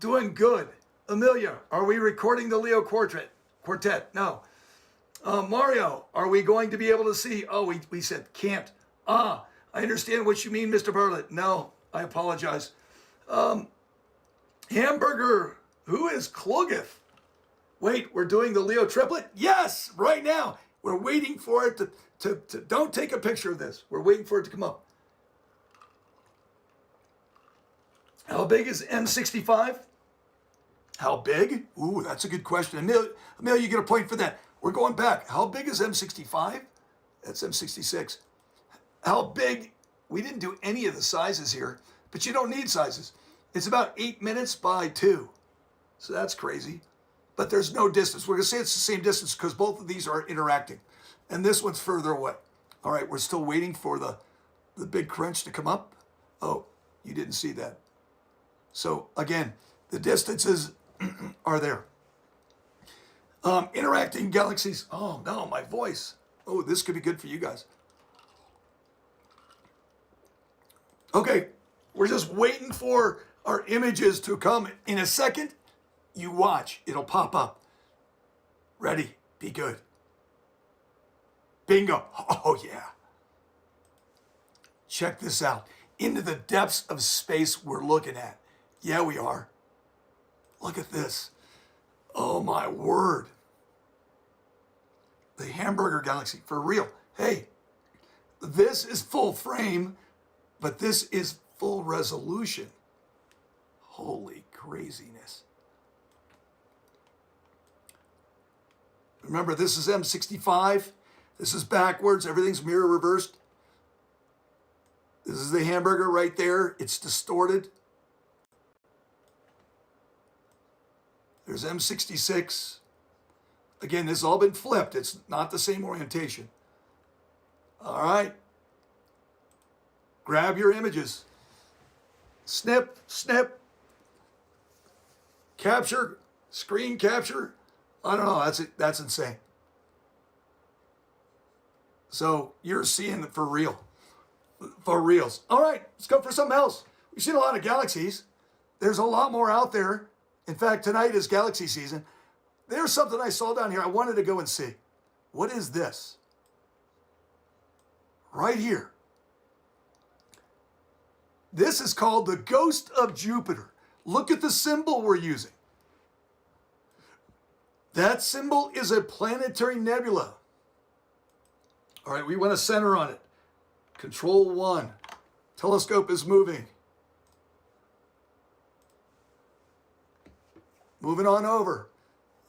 A: Doing good. Amelia, are we recording the Leo Quartet? No. Mario, are we going to be able to see? Oh, we said can't. I I understand what you mean, Mr. Bartlett. No, I apologize. Hamburger, who is Klugeth? Wait, we're doing the Leo triplet? Yes, right now. We're waiting for it to don't take a picture of this. We're waiting for it to come up. How big is M65? How big? Ooh, that's a good question. Emil, you get a point for that. We're going back. How big is M65? That's M66. How big? We didn't do any of the sizes here, but you don't need sizes. It's about 8 minutes by 2. So that's crazy. But there's no distance. We're going to say it's the same distance because both of these are interacting. And this one's further away. All right, we're still waiting for the big crunch to come up. Oh, you didn't see that. So again, the distances are there. Interacting galaxies. Oh no, my voice. Oh, this could be good for you guys. Okay, we're just waiting for our images to come. In a second, you watch. It'll pop up. Ready? Be good. Bingo. Oh yeah. Check this out. Into the depths of space we're looking at. Yeah, we are. Look at this. Oh my word. The Hamburger Galaxy, for real. Hey, this is full frame, but this is full resolution. Holy craziness. Remember, this is M65. This is backwards. Everything's mirror reversed. This is the Hamburger right there. It's distorted. There's M66. Again, this has all been flipped. It's not the same orientation. All right. Grab your images. Snip, snip. Capture, screen capture. I don't know. That's insane. So you're seeing it for real. For reals. All right, let's go for something else. We've seen a lot of galaxies. There's a lot more out there. In fact, tonight is galaxy season. There's something I saw down here I wanted to go and see. What is this? Right here. This is called the Ghost of Jupiter. Look at the symbol we're using. That symbol is a planetary nebula. All right, we want to center on it. Control 1. Telescope is moving. Moving on over.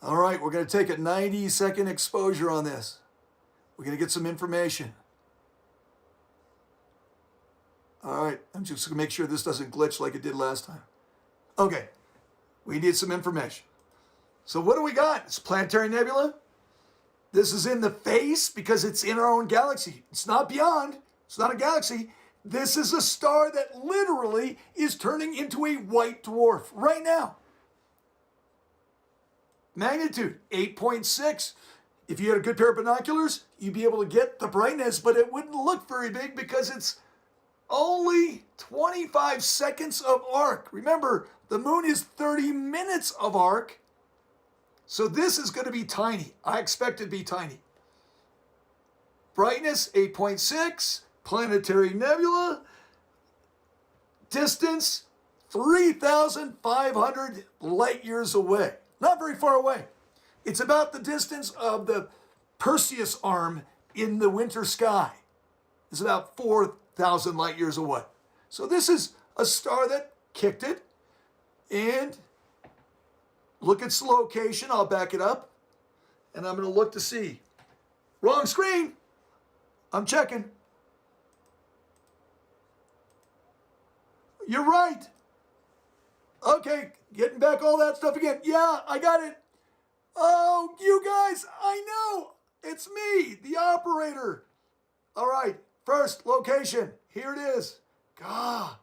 A: All right, we're going to take a 90-second exposure on this. We're going to get some information. All right, I'm just going to make sure this doesn't glitch like it did last time. Okay, we need some information. So what do we got? It's a planetary nebula. This is in the face because it's in our own galaxy. It's not beyond. It's not a galaxy. This is a star that literally is turning into a white dwarf right now. Magnitude 8.6. If you had a good pair of binoculars, you'd be able to get the brightness, but it wouldn't look very big because it's only 25 seconds of arc. Remember, the moon is 30 minutes of arc. So this is going to be tiny. I expect it to be tiny. Brightness 8.6. Planetary nebula. Distance 3,500 light years away. Not very far away. It's about the distance of the Perseus Arm in the winter sky. It's about 4,000 light years away. So this is a star that kicked it. And look at its location. I'll back it up. And I'm going to look to see. Wrong screen. I'm checking. You're right. Okay, getting back all that stuff again. Yeah, I got it. Oh, you guys, I know. It's me, the operator. All right, first location. Here it is. God,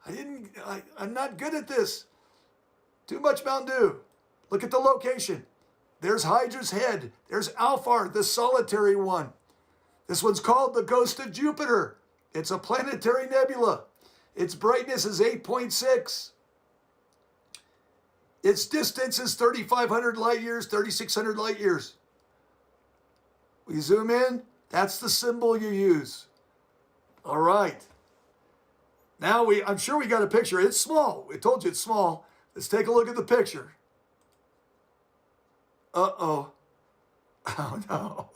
A: I'm not good at this. Too much Mountain Dew. Look at the location. There's Hydra's head. There's Alphard, the solitary one. This one's called the Ghost of Jupiter. It's a planetary nebula. Its brightness is 8.6. Its distance is 3,500 light years, 3,600 light years. We zoom in. That's the symbol you use. All right. Now I'm sure we got a picture. It's small. We told you it's small. Let's take a look at the picture. Uh-oh. Oh, no.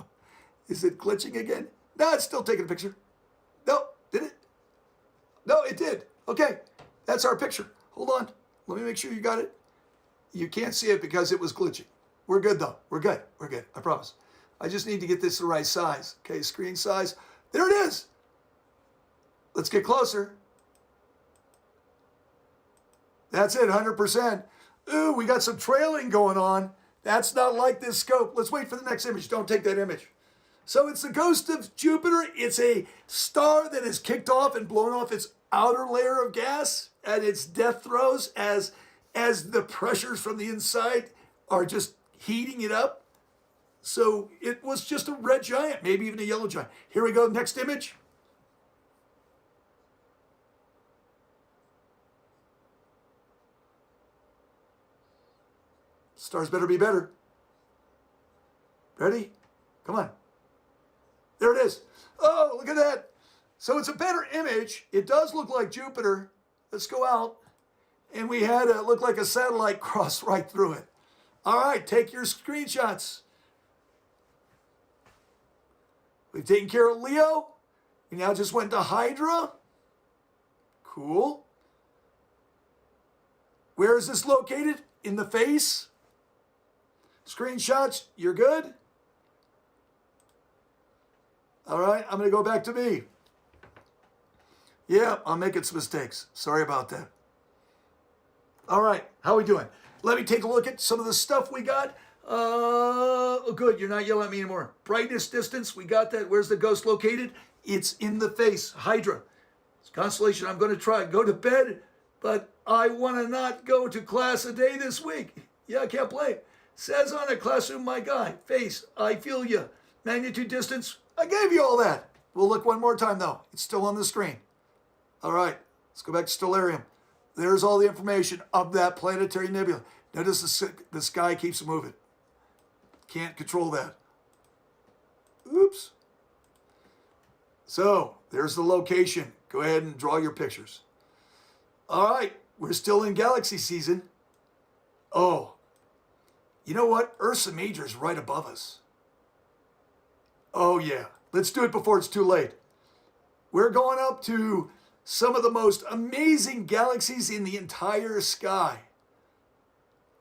A: Is it glitching again? No, it's still taking a picture. No, did it? No, it did. Okay, that's our picture. Hold on. Let me make sure you got it. You can't see it because it was glitching. We're good, though. We're good. We're good. I promise. I just need to get this the right size. Okay, screen size. There it is. Let's get closer. That's it, 100%. Ooh, we got some trailing going on. That's not like this scope. Let's wait for the next image. Don't take that image. So it's the ghost of Jupiter. It's a star that has kicked off and blown off its outer layer of gas at its death throes as the pressures from the inside are just heating it up. So it was just a red giant, maybe even a yellow giant. Here we go, next image. Stars better be better. Ready? Come on. There it is. Oh, look at that. So it's a better image. It does look like Jupiter. Let's go out. And we had it look like a satellite cross right through it. All right, take your screenshots. We've taken care of Leo. We now just went to Hydra. Cool. Where is this located? In the face. Screenshots, you're good? All right, I'm going to go back to me. Yeah, I'm making some mistakes. Sorry about that. All right, how are we doing? Let me take a look at some of the stuff we got. Oh, good, you're not yelling at me anymore. Brightness distance, we got that. Where's the ghost located? It's in the face, Hydra. It's Constellation, I'm going to try. Go to bed, but I want to not go to class a day this week. Yeah, I can't play. Says on a classroom, my guy. Face, I feel you. Magnitude distance, I gave you all that. We'll look one more time, though. It's still on the screen. All right, let's go back to Stellarium. There's all the information of that planetary nebula. Notice the sky keeps moving. Can't control that. Oops. So, there's the location. Go ahead and draw your pictures. All right, we're still in galaxy season. Oh, you know what? Ursa Major is right above us. Oh, yeah. Let's do it before it's too late. We're going up to some of the most amazing galaxies in the entire sky.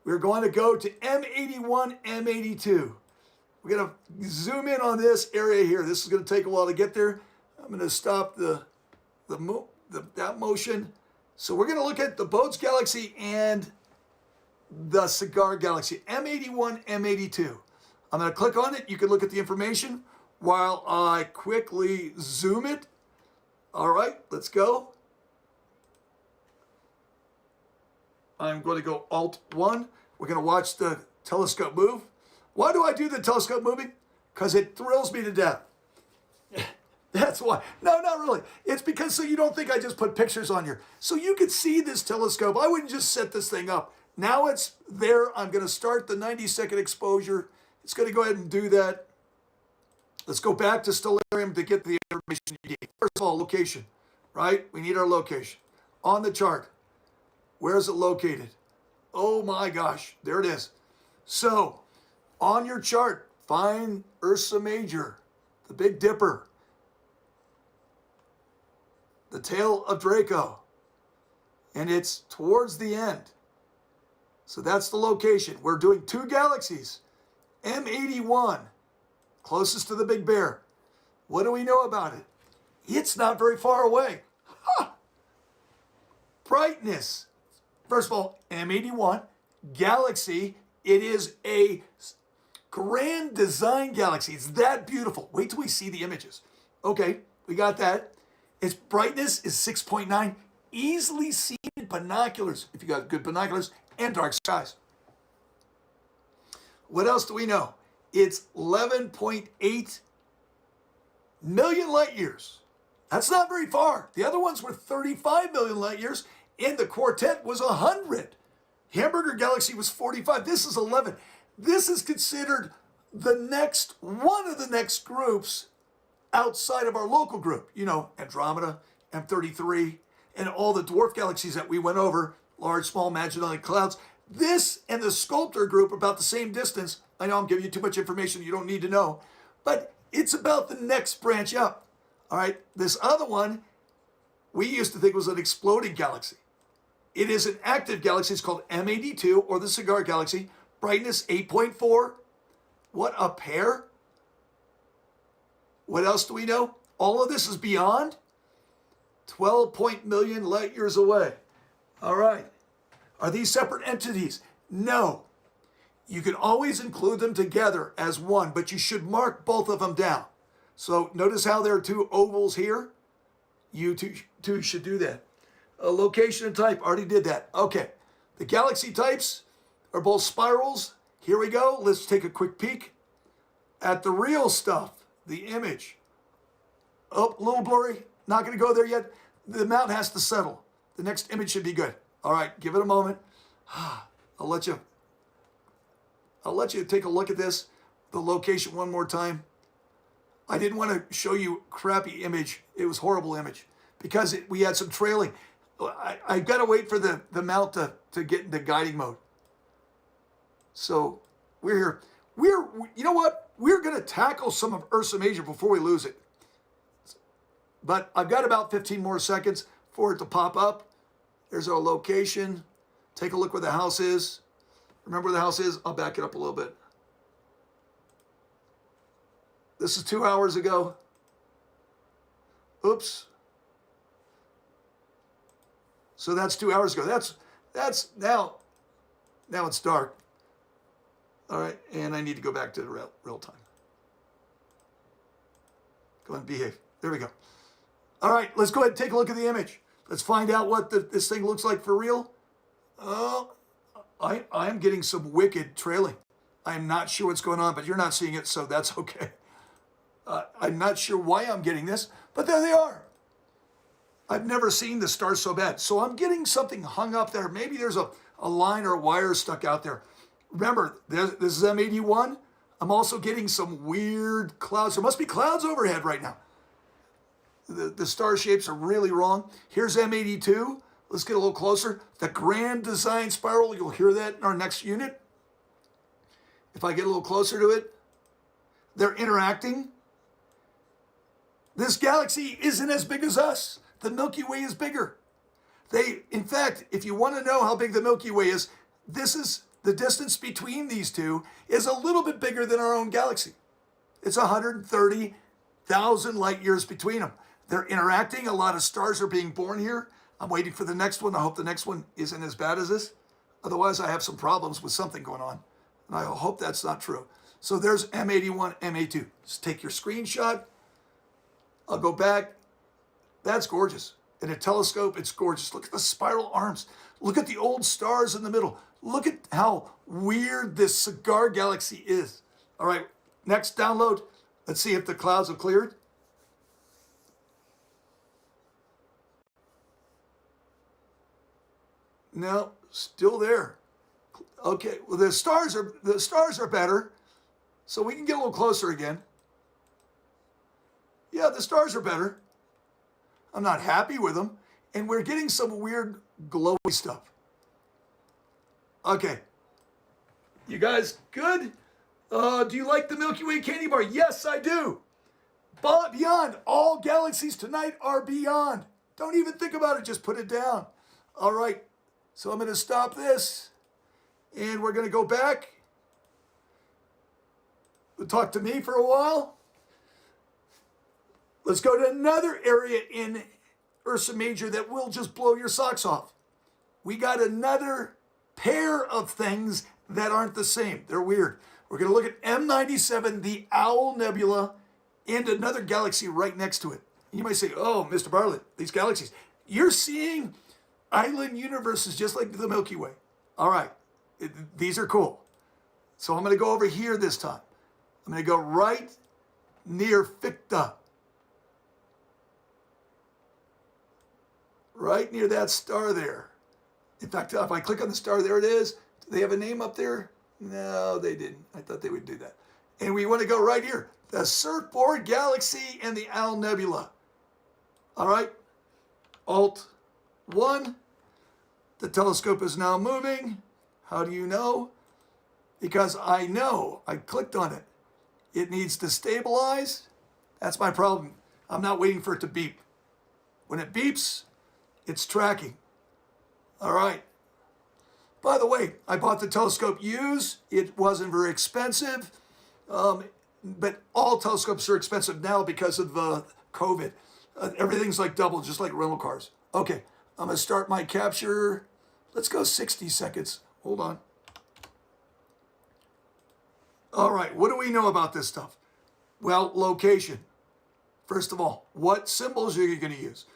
A: We're going to go to M81, M82. We're going to zoom in on this area here. This is going to take a while to get there. I'm going to stop that motion. So we're going to look at the Boats Galaxy and the Cigar Galaxy, M81, M82. I'm going to click on it. You can look at the information while I quickly zoom it. All right, let's go. I'm going to go Alt-1. We're going to watch the telescope move. Why do I do the telescope moving? Because it thrills me to death. That's why. No, not really. It's because so you don't think I just put pictures on here. So you could see this telescope. I wouldn't just set this thing up. Now it's there. I'm going to start the 90-second exposure. It's going to go ahead and do that. Let's go back to Stellarium to get the information you need. First of all, location, right? We need our location. On the chart, where is it located? Oh my gosh, there it is. So, on your chart, find Ursa Major, the Big Dipper, the tail of Draco, and it's towards the end. So that's the location. We're doing two galaxies, M81, closest to the Big Bear. What do we know about it? It's not very far away. Huh. Brightness. First of all, M81, galaxy. It is a grand design galaxy. It's that beautiful. Wait till we see the images. Okay, we got that. Its brightness is 6.9. Easily seen in binoculars, if you got good binoculars, and dark skies. What else do we know? It's 11.8 million light years. That's not very far. The other ones were 35 million light years, and the quartet was 100. Hamburger Galaxy was 45. This is 11. This is considered the next, one of the next groups outside of our local group. You know, Andromeda, M33. and all the dwarf galaxies that we went over, large, small, Magellanic Clouds. This and the Sculptor group are about the same distance. I know I'm giving you too much information you don't need to know, but it's about the next branch up. All right, this other one, we used to think was an exploding galaxy. It is an active galaxy. It's called M82, or the Cigar Galaxy. Brightness 8.4. What a pair. What else do we know? All of this is beyond 12 million light years away. All right. Are these separate entities? No. You can always include them together as one, but you should mark both of them down. So notice how there are two ovals here. You two should do that. Location and type, already did that. Okay. The galaxy types are both spirals. Here we go. Let's take a quick peek at the real stuff, the image. Oh, a little blurry. Not going to go there yet. The mount has to settle. The next image should be good. All right, give it a moment. I'll let you take a look at this, the location one more time. I didn't want to show you crappy image. It was horrible image because we had some trailing. I got to wait for the mount to get into guiding mode. So we're here. You know what? We're going to tackle some of Ursa Major before we lose it. But I've got about 15 more seconds for it to pop up. There's our location. Take a look where the house is. Remember where the house is? I'll back it up a little bit. This is 2 hours ago. Oops. So that's 2 hours ago. That's now it's dark. All right, and I need to go back to the real time. Go ahead and behave. There we go. All right, let's go ahead and take a look at the image. Let's find out what this thing looks like for real. I am getting some wicked trailing. I am not sure what's going on, but you're not seeing it, so that's okay. I'm not sure why I'm getting this, but there they are. I've never seen the stars so bad. So I'm getting something hung up there. Maybe there's a line or a wire stuck out there. Remember, this is M81. I'm also getting some weird clouds. There must be clouds overhead right now. The star shapes are really wrong. Here's M82. Let's get a little closer. The grand design spiral, you'll hear that in our next unit. If I get a little closer to it, they're interacting. This galaxy isn't as big as us. The Milky Way is bigger. In fact, if you want to know how big the Milky Way is, this is the distance between these two is a little bit bigger than our own galaxy. It's 130,000 light years between them. They're interacting. A lot of stars are being born here. I'm waiting for the next one. I hope the next one isn't as bad as this. Otherwise, I have some problems with something going on. And I hope that's not true. So there's M81, M82. Just take your screenshot. I'll go back. That's gorgeous. In a telescope, it's gorgeous. Look at the spiral arms. Look at the old stars in the middle. Look at how weird this Cigar Galaxy is. All right, next download. Let's see if the clouds have cleared. No, still there. Okay, well the stars are better, so we can get a little closer again. Yeah, the stars are better. I'm not happy with them, and we're getting some weird glowy stuff. Okay, you guys good? Do you like the Milky Way candy bar? Yes, I do. Beyond, all galaxies tonight are beyond. Don't even think about it, just put it down. All right, so I'm going to stop this, and we're going to go back. We'll talk to me for a while. Let's go to another area in Ursa Major that will just blow your socks off. We got another pair of things that aren't the same. They're weird. We're going to look at M97 the Owl Nebula and another galaxy right next to it. You might say, oh, Mr. Bartlett, these galaxies. You're seeing island universes just like the Milky Way. All right, these are cool. So I'm going to go over here this time. I'm going to go right near Ficta. Right near that star there. In fact, if I click on the star, there it is. Do they have a name up there? No, they didn't. I thought they would do that. And we want to go right here. The Surfboard Galaxy and the Owl Nebula. All right. Alt, 1. The telescope is now moving. How do you know? Because I know. I clicked on it. It needs to stabilize. That's my problem. I'm not waiting for it to beep. When it beeps, it's tracking. All right. By the way, I bought the telescope used. It wasn't very expensive. But all telescopes are expensive now because of COVID. Everything's like double, just like rental cars. Okay, I'm going to start my capture. Let's go 60 seconds. Hold on. All right, what do we know about this stuff? Well, location. First of all, what symbols are you going to use?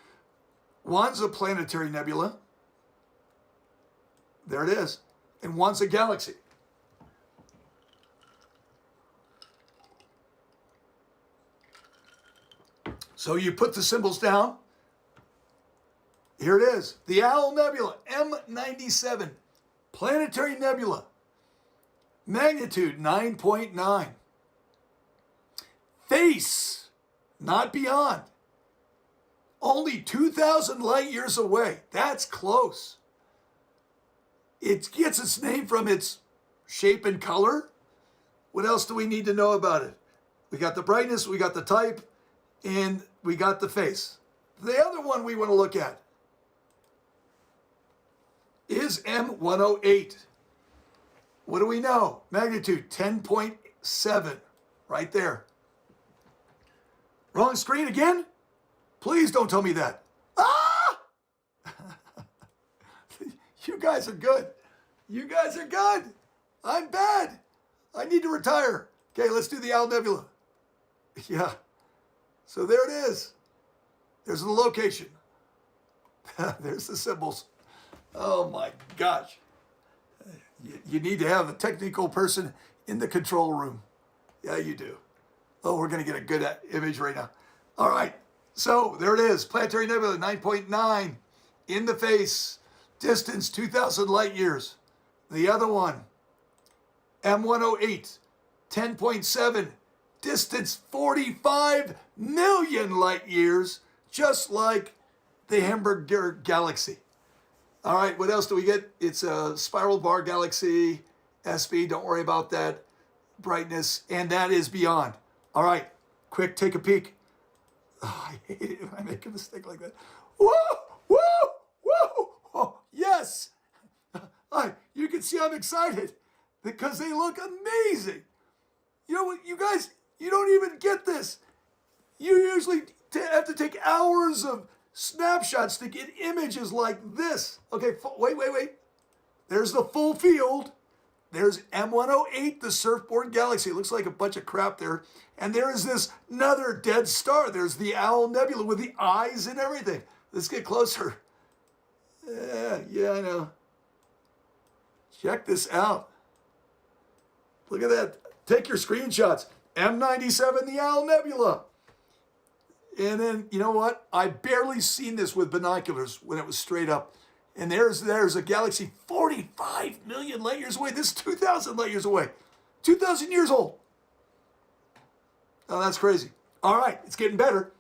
A: One's a planetary nebula. There it is. And one's a galaxy. So you put the symbols down. Here it is. The Owl Nebula, M97. Planetary Nebula. Magnitude 9.9. Face, not beyond. Only 2,000 light years away. That's close. It gets its name from its shape and color. What else do we need to know about it? We got the brightness, we got the type, and we got the face. The other one we want to look at is M108. What do we know? Magnitude 10.7, right there. Wrong screen again? Please don't tell me that. Ah! You guys are good. You guys are good. I'm bad. I need to retire. Okay, let's do the Owl Nebula. Yeah. So there it is. There's the location. There's the symbols. Oh my gosh. You need to have a technical person in the control room. Yeah, you do. Oh, we're going to get a good image right now. All right. So there it is. Planetary Nebula 9.9 in the face. Distance 2,000 light years. The other one, M108, 10.7. Distance 45 million light years, just like the Hamburger Galaxy. All right, what else do we get? It's a spiral bar galaxy, SB, don't worry about that. Brightness, and that is beyond. All right, quick, take a peek. Oh, I hate it when I make a mistake like that. Whoa, whoa, whoa. Oh, yes. You can see I'm excited because they look amazing. You know what, you guys, you don't even get this. You usually have to take hours of snapshots to get images like this. Okay, wait. There's the full field. There's M108, the surfboard galaxy. It looks like a bunch of crap there. And there's this another dead star. There's the Owl Nebula with the eyes and everything. Let's get closer. Yeah, I know. Check this out. Look at that. Take your screenshots. M97 the Owl Nebula. And then, you know what? I barely seen this with binoculars when it was straight up. And there's a galaxy 45 million light years away. This is 2,000 light years away. 2,000 years old. Oh, that's crazy. All right, it's getting better.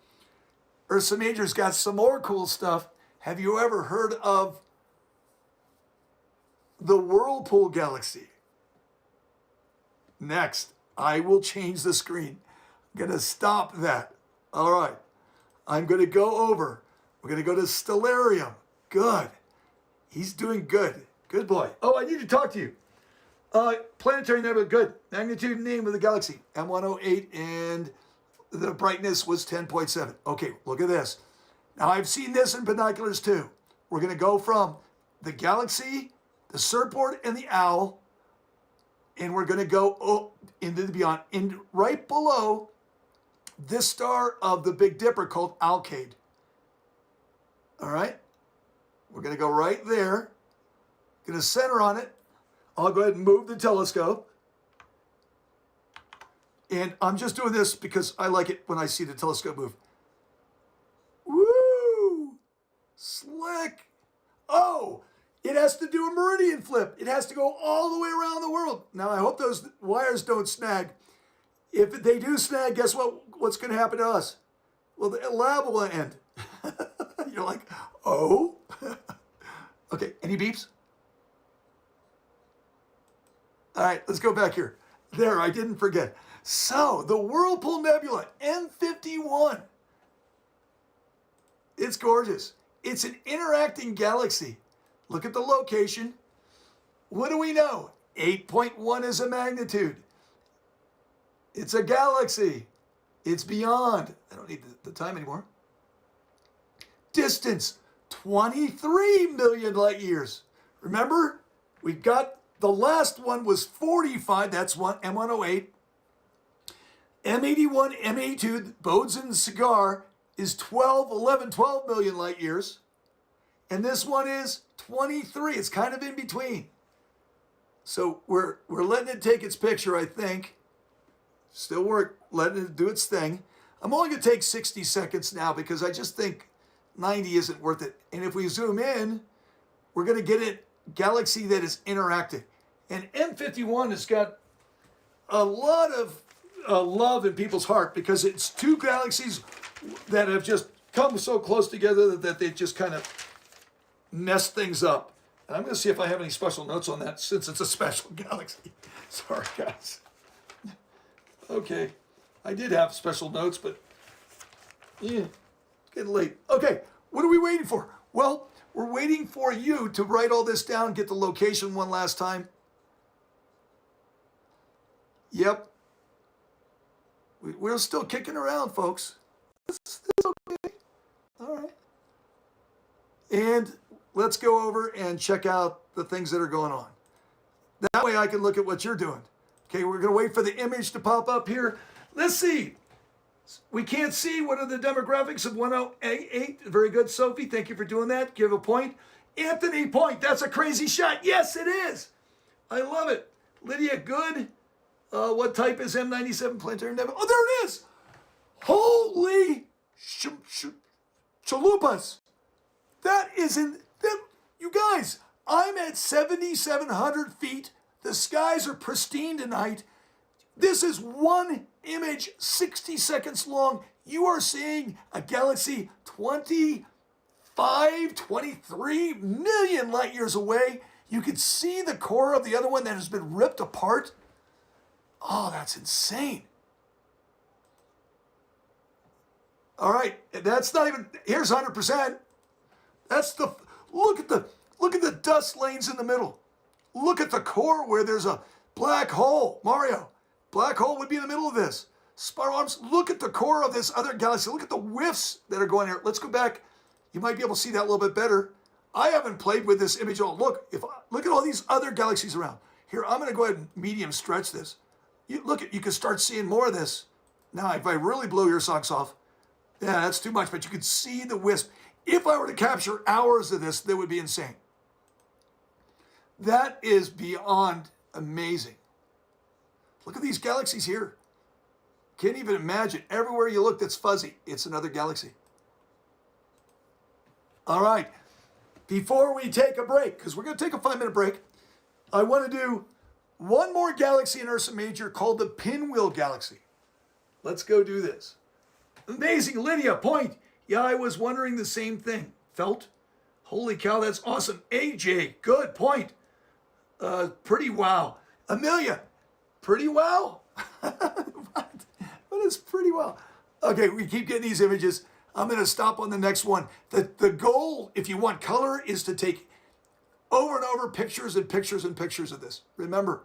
A: Ursa Major's got some more cool stuff. Have you ever heard of the Whirlpool Galaxy? Next, I will change the screen. I'm going to stop that. All right. I'm going to go over. We're going to go to Stellarium. Good. He's doing good. Good boy. Oh, I need to talk to you. Planetary Nebula, good. Magnitude, name of the galaxy, M108, and the brightness was 10.7. Okay, look at this. Now, I've seen this in binoculars too. We're going to go from the galaxy, the surfboard, and the owl, and we're going to go into the beyond. And right below this star of the Big Dipper called Alcade. All right? We're going to go right there. Going to center on it. I'll go ahead and move the telescope. And I'm just doing this because I like it when I see the telescope move. Woo! Slick. Oh, it has to do a Meridian Flip. It has to go all the way around the world. Now, I hope those wires don't snag. If they do snag, guess what's going to happen to us? Well, the lab will end. You're like, oh? Okay, any beeps? All right, let's go back here. There, I didn't forget. So, the Whirlpool Nebula M51. It's gorgeous. It's an interacting galaxy. Look at the location. What do we know? 8.1 is a magnitude. It's a galaxy. It's beyond. I don't need the time anymore. Distance, 23 million light years. Remember, we got the last one was 45. That's one M108. M81, M82, Bode's cigar is 12 million light years. And this one is 23. It's kind of in between. So we're letting it take its picture, I think. Still letting it do its thing. I'm only going to take 60 seconds now because I just think 90 isn't worth it. And if we zoom in, we're going to get a galaxy that is interacting. And M51 has got a lot of love in people's heart because it's two galaxies that have just come so close together that they just kind of mess things up. And I'm going to see if I have any special notes on that since it's a special galaxy. Sorry, guys. Okay, I did have special notes, but yeah, it's getting late. Okay, what are we waiting for? Well, we're waiting for you to write all this down, get the location one last time. Yep. We're still kicking around, folks. It's okay. All right. And let's go over and check out the things that are going on. That way I can look at what you're doing. Okay, we're going to wait for the image to pop up here. Let's see. We can't see. What are the demographics of 108? Very good, Sophie. Thank you for doing that. Give a point. Anthony, point. That's a crazy shot. Yes, it is. I love it. Lydia, good. What type is M97 Planetary Nebula? Oh, there it is. Holy chalupas. That isn't... You guys, I'm at 7,700 feet. The skies are pristine tonight. This is one image, 60 seconds long. You are seeing a galaxy 23 million light years away. You can see the core of the other one that has been ripped apart. Oh, that's insane. All right, that's not even, here's 100%. That's the, look at the dust lanes in the middle. Look at the core where there's a black hole. Mario, black hole would be in the middle of this. Spiral arms, look at the core of this other galaxy. Look at the whiffs that are going here. Let's go back. You might be able to see that a little bit better. I haven't played with this image at all. Look at all these other galaxies around. Here, I'm going to go ahead and medium stretch this. You can start seeing more of this. Now, if I really blow your socks off, yeah, that's too much, but you can see the wisp. If I were to capture hours of this, that would be insane. That is beyond amazing. Look at these galaxies here. Can't even imagine. Everywhere you look that's fuzzy, it's another galaxy. All right. Before we take a break, because we're going to take a 5-minute break, I want to do one more galaxy in Ursa Major called the Pinwheel Galaxy. Let's go do this. Amazing. Lydia, point. Yeah, I was wondering the same thing. Felt? Holy cow, that's awesome. AJ, good point. Pretty wow. Amelia, pretty wow? What is pretty wow? Okay, we keep getting these images. I'm going to stop on the next one. The goal, if you want color, is to take over and over pictures and pictures and pictures of this. Remember,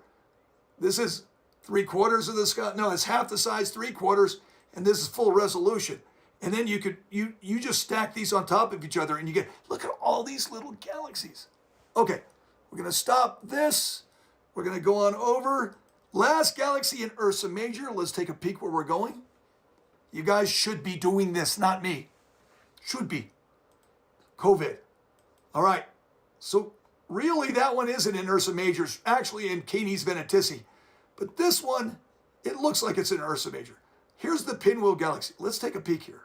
A: this is 3/4 of the sky. No, it's half the size, 3/4, and this is full resolution. And then you just stack these on top of each other and you get, look at all these little galaxies. Okay, we're going to stop this. We're going to go on over. Last galaxy in Ursa Major. Let's take a peek where we're going. You guys should be doing this, not me. Should be. COVID. All right. So really that one isn't in Ursa Major. It's actually in Canis Venatici. But this one, it looks like it's in Ursa Major. Here's the Pinwheel Galaxy. Let's take a peek here.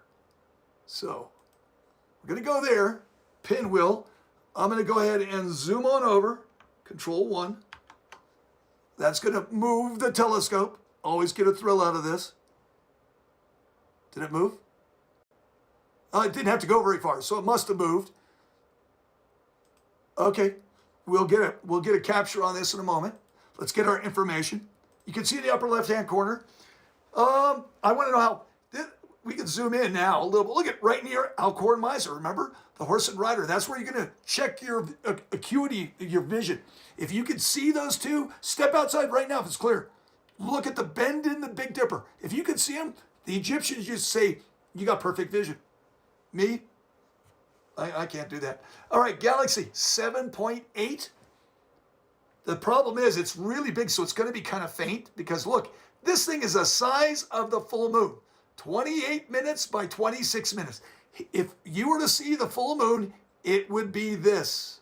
A: So we're going to go there. Pinwheel. I'm going to go ahead and zoom on over. Control-1. That's going to move the telescope. Always get a thrill out of this. Did it move? It didn't have to go very far, so it must have moved. Okay, we'll get a capture on this in a moment. Let's get our information. You can see the upper left-hand corner. I want to know how, we can zoom in now a little bit. Look at right near Alcor and Miser. Remember the horse and rider? That's where you're going to check your acuity, your vision. If you can see those two, step outside right now if it's clear. Look at the bend in the Big Dipper. If you can see them, the Egyptians used to say, you got perfect vision. Me? I can't do that. All right, Galaxy 7.8. The problem is it's really big, so it's going to be kind of faint because look, this thing is the size of the full moon. 28 minutes by 26 minutes. If you were to see the full moon, it would be this.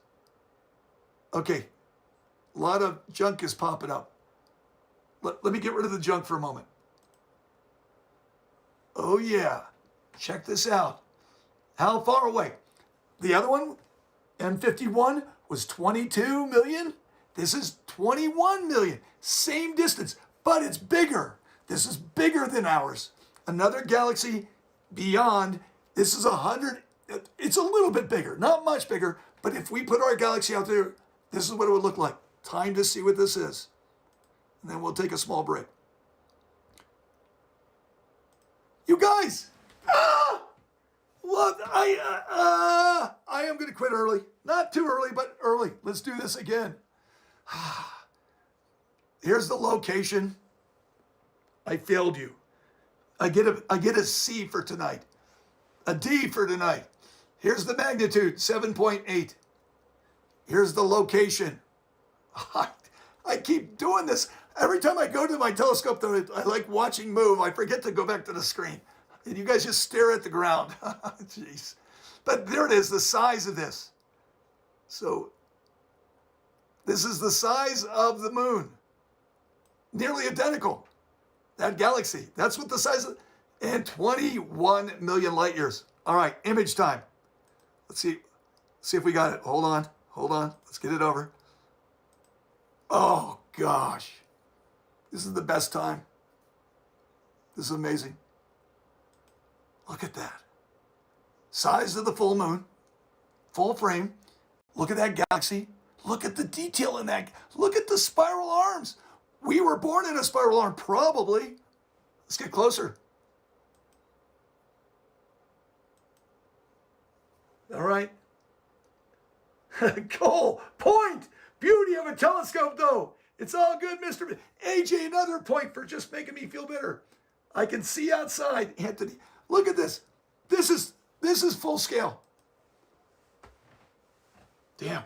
A: Okay, a lot of junk is popping up. Let me get rid of the junk for a moment. Oh yeah, check this out. How far away? The other one, M51, was 22 million. This is 21 million. Same distance, but it's bigger. This is bigger than ours. Another galaxy beyond, this is 100. It's a little bit bigger, not much bigger, but if we put our galaxy out there, this is what it would look like. Time to see what this is. And then we'll take a small break. You guys, look, I am going to quit early. Not too early, but early. Let's do this again. Here's the location. I failed you. I get a C for tonight. A D for tonight. Here's the magnitude, 7.8. Here's the location. I keep doing this. Every time I go to my telescope, though, I like watching move. I forget to go back to the screen. And you guys just stare at the ground. Jeez. But there it is, the size of this. So this is the size of the moon. Nearly identical. That galaxy. That's what the size of, and 21 million light years. All right, image time. Let's see if we got it. Hold on. Let's get it over. Oh gosh. This is the best time. This is amazing. Look at that. Size of the full moon. Full frame. Look at that galaxy. Look at the detail in that. Look at the spiral arms. We were born in a spiral arm, probably. Let's get closer. All right. Cool. Point. Beauty of a telescope, though. It's all good, Mr. AJ, another point for just making me feel better. I can see outside, Anthony. Look at this. This is full scale. Damn.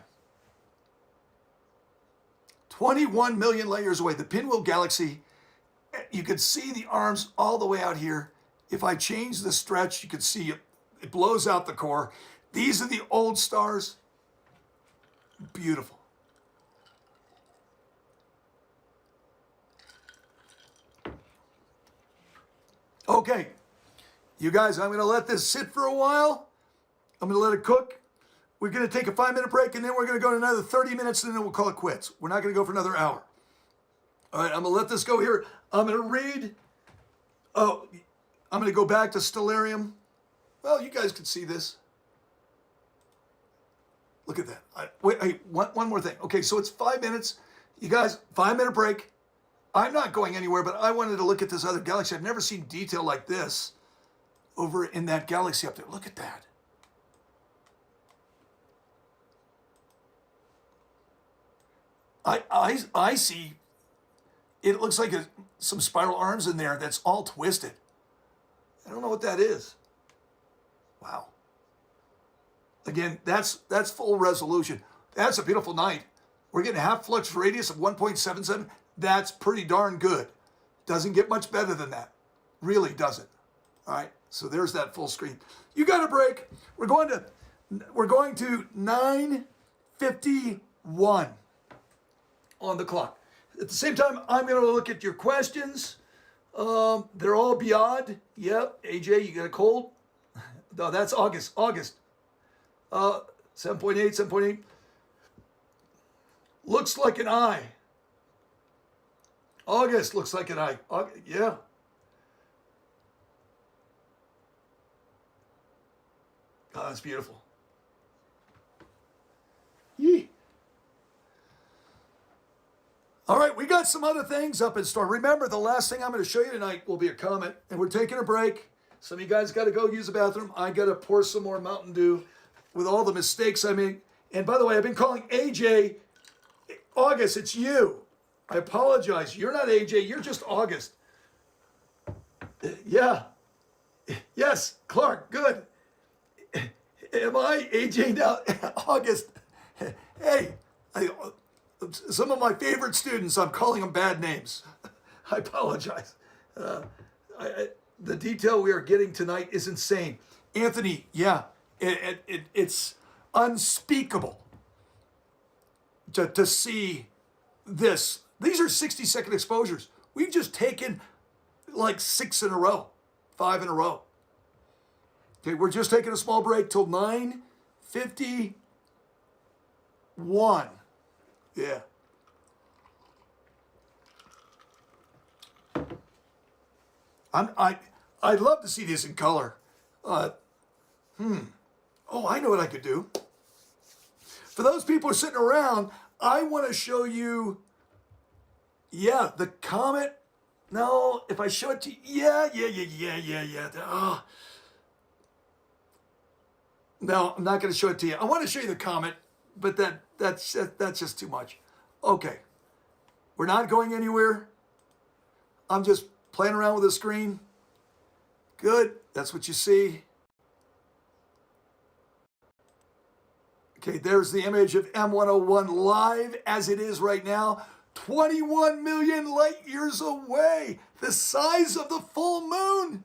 A: 21 million light years away. The Pinwheel Galaxy, you could see the arms all the way out here. If I change the stretch, you could see it blows out the core. These are the old stars. Beautiful. Okay, you guys, I'm going to let this sit for a while. I'm going to let it cook. We're going to take a 5-minute break, and then we're going to go to another 30 minutes, and then we'll call it quits. We're not going to go for another hour. All right, I'm going to let this go here. I'm going to read. Oh, I'm going to go back to Stellarium. Well, you guys can see this. Look at that. Wait, one more thing. Okay, so it's 5 minutes. You guys, 5-minute break. I'm not going anywhere, but I wanted to look at this other galaxy. I've never seen detail like this over in that galaxy up there. Look at that. I see, it looks like some spiral arms in there that's all twisted. I don't know what that is. Wow. Again, that's full resolution. That's a beautiful night. We're getting a half flux radius of 1.77. That's pretty darn good. Doesn't get much better than that. Really doesn't. All right. So there's that full screen. You got a break. We're going to 9:51 on the clock. At the same time, I'm going to look at your questions. They're all beyond. Yep. AJ, you got a cold? No, that's August. 7.8, 7.8. Looks like an eye. August looks like an eye. Yeah. Oh, that's beautiful. Yee. All right, we got some other things up in store. Remember, the last thing I'm going to show you tonight will be a comet, and we're taking a break. Some of you guys got to go use the bathroom. I got to pour some more Mountain Dew with all the mistakes I made. And by the way, I've been calling AJ August. It's you. I apologize. You're not AJ. You're just August. Yeah. Yes, Clark. Good. Am I AJ now? August. Hey, some of my favorite students, I'm calling them bad names. I apologize. The detail we are getting tonight is insane. Anthony, yeah, it's unspeakable to see this. These are 60-second exposures. We've just taken like 6 in a row, 5 in a row. Okay, we're just taking a small break till 9:51. Yeah. I'd love to see this in color. Oh, I know what I could do. For those people who are sitting around, I want to show you, yeah, the comet. No, if I show it to you, yeah. Oh. No, I'm not going to show it to you. I want to show you the comet, but that's just too much. Okay, we're not going anywhere. I'm just playing around with the screen. Good, that's what you see. Okay, there's the image of M101 live as it is right now. 21 million light years away, the size of the full moon.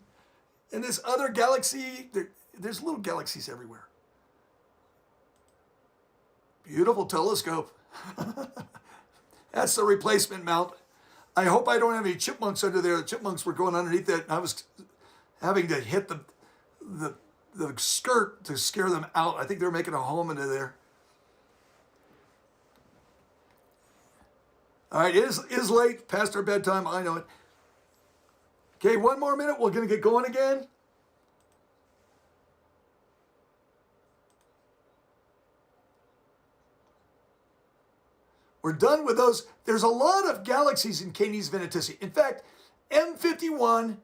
A: And this other galaxy, there's little galaxies everywhere. Beautiful telescope. That's the replacement mount. I hope I don't have any chipmunks under there. The chipmunks were going underneath it, and I was having to hit the skirt to scare them out. I think they're making a home into there. All right, it is late, past our bedtime. I know it. Okay, one more minute. We're going to get going again. We're done with those. There's a lot of galaxies in Canis Venatici. In fact, M51,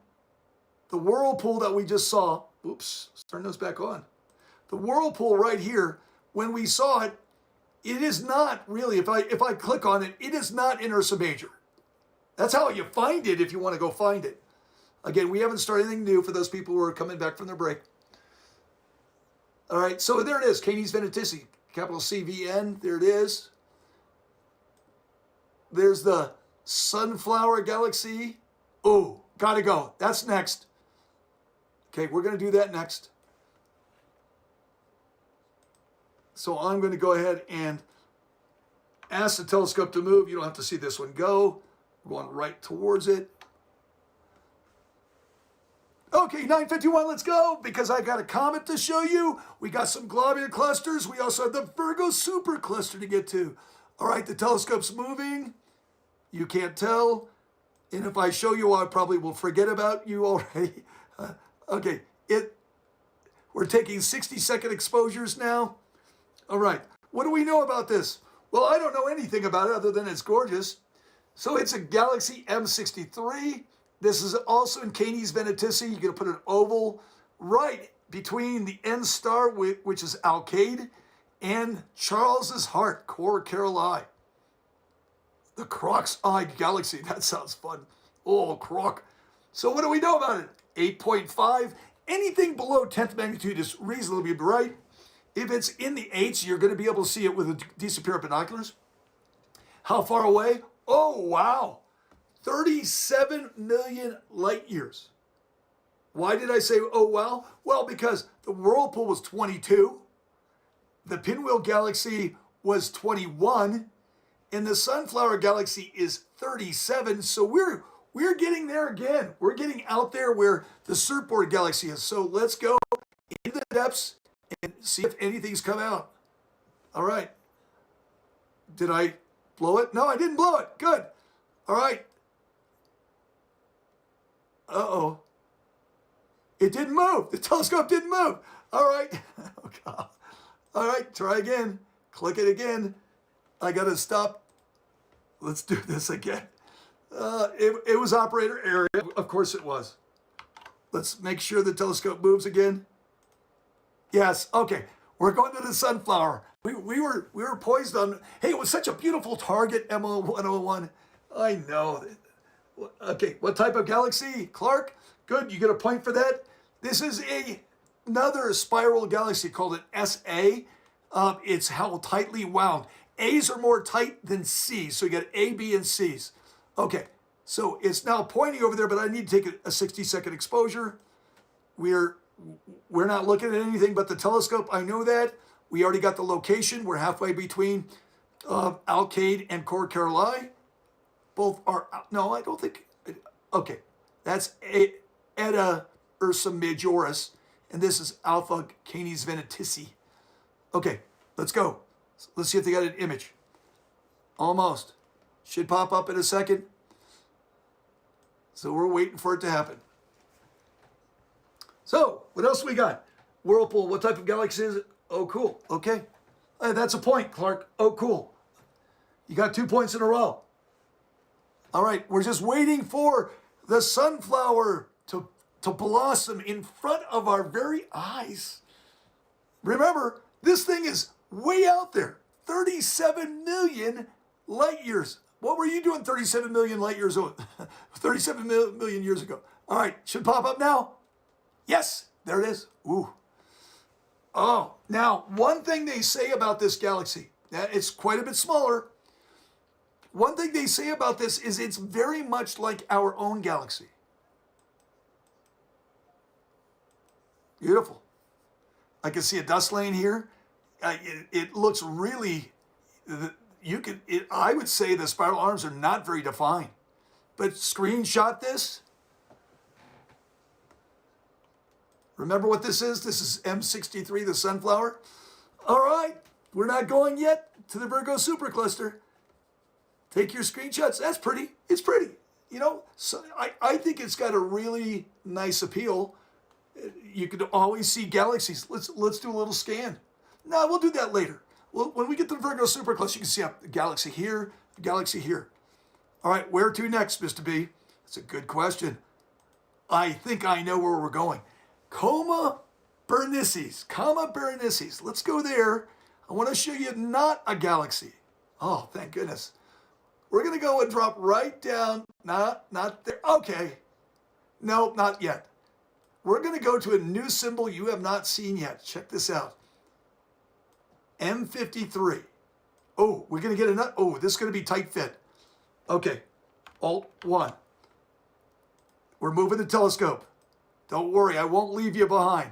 A: the whirlpool that we just saw, oops, let's turn those back on. The whirlpool right here, when we saw it, it is not really, if I click on it, it is not in Ursa Major. That's how you find it if you want to go find it. Again, we haven't started anything new for those people who are coming back from their break. All right, so there it is, Canis Venatici, capital CVN, there it is. There's the Sunflower Galaxy. Oh, gotta go. That's next. Okay, we're going to do that next. So I'm going to go ahead and ask the telescope to move. You don't have to see this one go. We're going right towards it. Okay, 9:51, let's go, because I got a comet to show you. We got some globular clusters. We also have the Virgo supercluster to get to. All right, the telescope's moving. You can't tell. And if I show you, I probably will forget about you already. Okay, we're taking 60-second exposures now. All right, what do we know about this? Well, I don't know anything about it other than it's gorgeous. So it's a Galaxy M63. This is also in Canis Venatici. You're going to put an oval right between the N star, which is Alcade, and Charles's heart, Cor Caroli. The Croc's Eye Galaxy. That sounds fun. Oh, Croc. So what do we know about it? 8.5. Anything below 10th magnitude is reasonably bright. If it's in the 8s, you're going to be able to see it with a decent pair of binoculars. How far away? Oh, wow. 37 million light years. Why did I say, oh, wow? Well, because the Whirlpool was 22. The Pinwheel Galaxy was 21. And the Sunflower Galaxy is 37. So we're getting there again. We're getting out there where the Surfboard Galaxy is. So let's go into the depths and see if anything's come out. All right. Did I blow it? No, I didn't blow it. Good. All right. Uh-oh. It didn't move. The telescope didn't move. All right. Oh, God. All right. Try again. Click it again. I got to stop. Let's do this again. It was operator area. Of course it was. Let's make sure the telescope moves again. Yes, okay. We're going to the sunflower. We were poised on, hey, it was such a beautiful target, M101. I know. Okay, what type of galaxy? Clark? Good, you get a point for that. This is another spiral galaxy called an SA. It's how tightly wound. A's are more tight than C's, so you got A, B, and C's. Okay, so it's now pointing over there, but I need to take a 60-second exposure. We're not looking at anything but the telescope. I know that. We already got the location. We're halfway between Alcade and Cor Caroli. Both are, no, I don't think, okay. That's Eta Ursa Majoris, and this is Alpha Canis Venatici. Okay, let's go. Let's see if they got an image. Almost. Should pop up in a second. So we're waiting for it to happen. So, what else we got? Whirlpool, what type of galaxy is it? Oh, cool. Okay. Hey, that's a point, Clark. Oh, cool. You got 2 points in a row. All right, we're just waiting for the sunflower to blossom in front of our very eyes. Remember, this thing is way out there. 37 million light years. What were you doing 37 million light years ago? 37 million years ago. All right, should pop up now. Yes, there it is. Ooh. Oh, now, one thing they say about this galaxy, it's quite a bit smaller. One thing they say about this is it's very much like our own galaxy. Beautiful. I can see a dust lane here. It looks really, I would say the spiral arms are not very defined. But screenshot this. Remember what this is? This is M63, the sunflower. All right, we're not going yet to the Virgo supercluster. Take your screenshots. That's pretty. It's pretty. You know, so I think it's got a really nice appeal. You can always see galaxies. Let's do a little scan. No, we'll do that later. Well, when we get to the Virgo supercluster, you can see a galaxy here, a galaxy here. All right, where to next, Mr. B? That's a good question. I think I know where we're going. Comet Berenices. Let's go there. I want to show you not a galaxy. Oh, thank goodness. We're going to go and drop right down. Not there. Okay. No, not yet. We're going to go to a new symbol you have not seen yet. Check this out. M53. Oh, we're going to get another. Oh, this is going to be tight fit. Okay. Alt-1. We're moving the telescope. Don't worry, I won't leave you behind.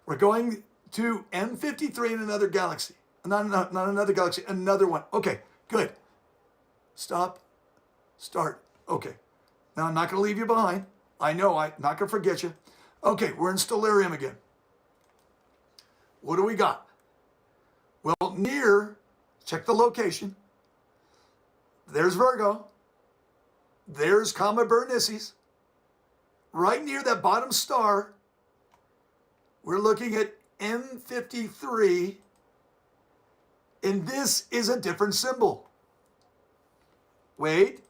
A: We're going to M53 in another galaxy. Not another galaxy, another one. Okay, good. Stop. Start. Okay. Now, I'm not going to leave you behind. I know, I'm not going to forget you. Okay, we're in Stellarium again. What do we got? Well, near, check the location. There's Virgo. There's Comet Berenices. Right near that bottom star, we're looking at M53, and this is a different symbol. Wait.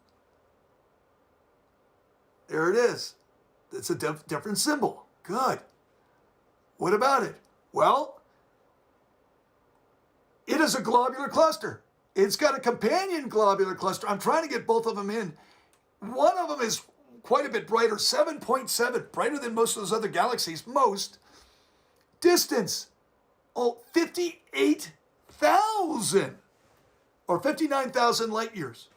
A: There it is. It's a different symbol. Good. What about it? Well, it is a globular cluster. It's got a companion globular cluster. I'm trying to get both of them in. One of them is quite a bit brighter, 7.7, brighter than most of those other galaxies, most. Distance, 58,000 or 59,000 light years.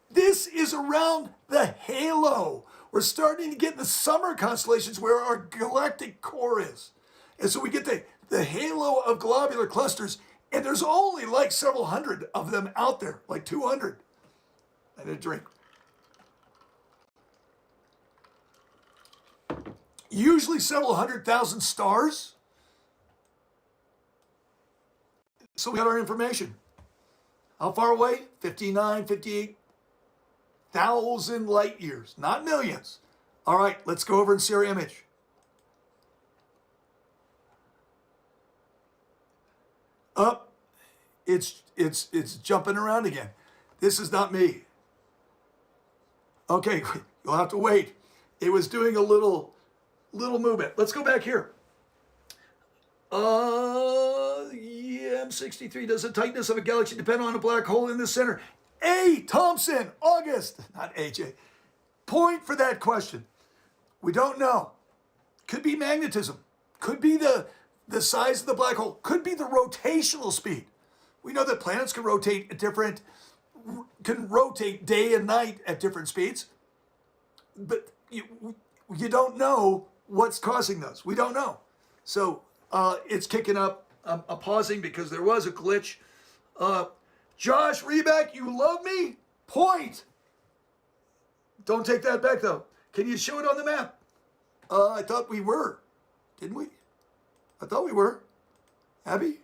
A: This is around the halo. We're starting to get the summer constellations where our galactic core is. And so we get the halo of globular clusters, and there's only like several hundred of them out there, like 200. I need a drink. Usually several 100,000 stars. So we got our information. How far away? 58,000 light years, not millions. All right, let's go over and see our image. Up. It's jumping around again. This is not me. Okay, you'll have to wait. It was doing a little movement. Let's go back here. Yeah, M63. Does the tightness of a galaxy depend on a black hole in the center? A. Thompson, August, not AJ. Point for that question. We don't know. Could be magnetism. Could be the size of the black hole. Could be the rotational speed. We know that planets can rotate day and night at different speeds. But you don't know what's causing those. We don't know. So it's kicking up. I'm pausing because there was a glitch. Josh Reback, you love me? Point. Don't take that back, though. Can you show it on the map? I thought we were. Didn't we? I thought we were. Abby?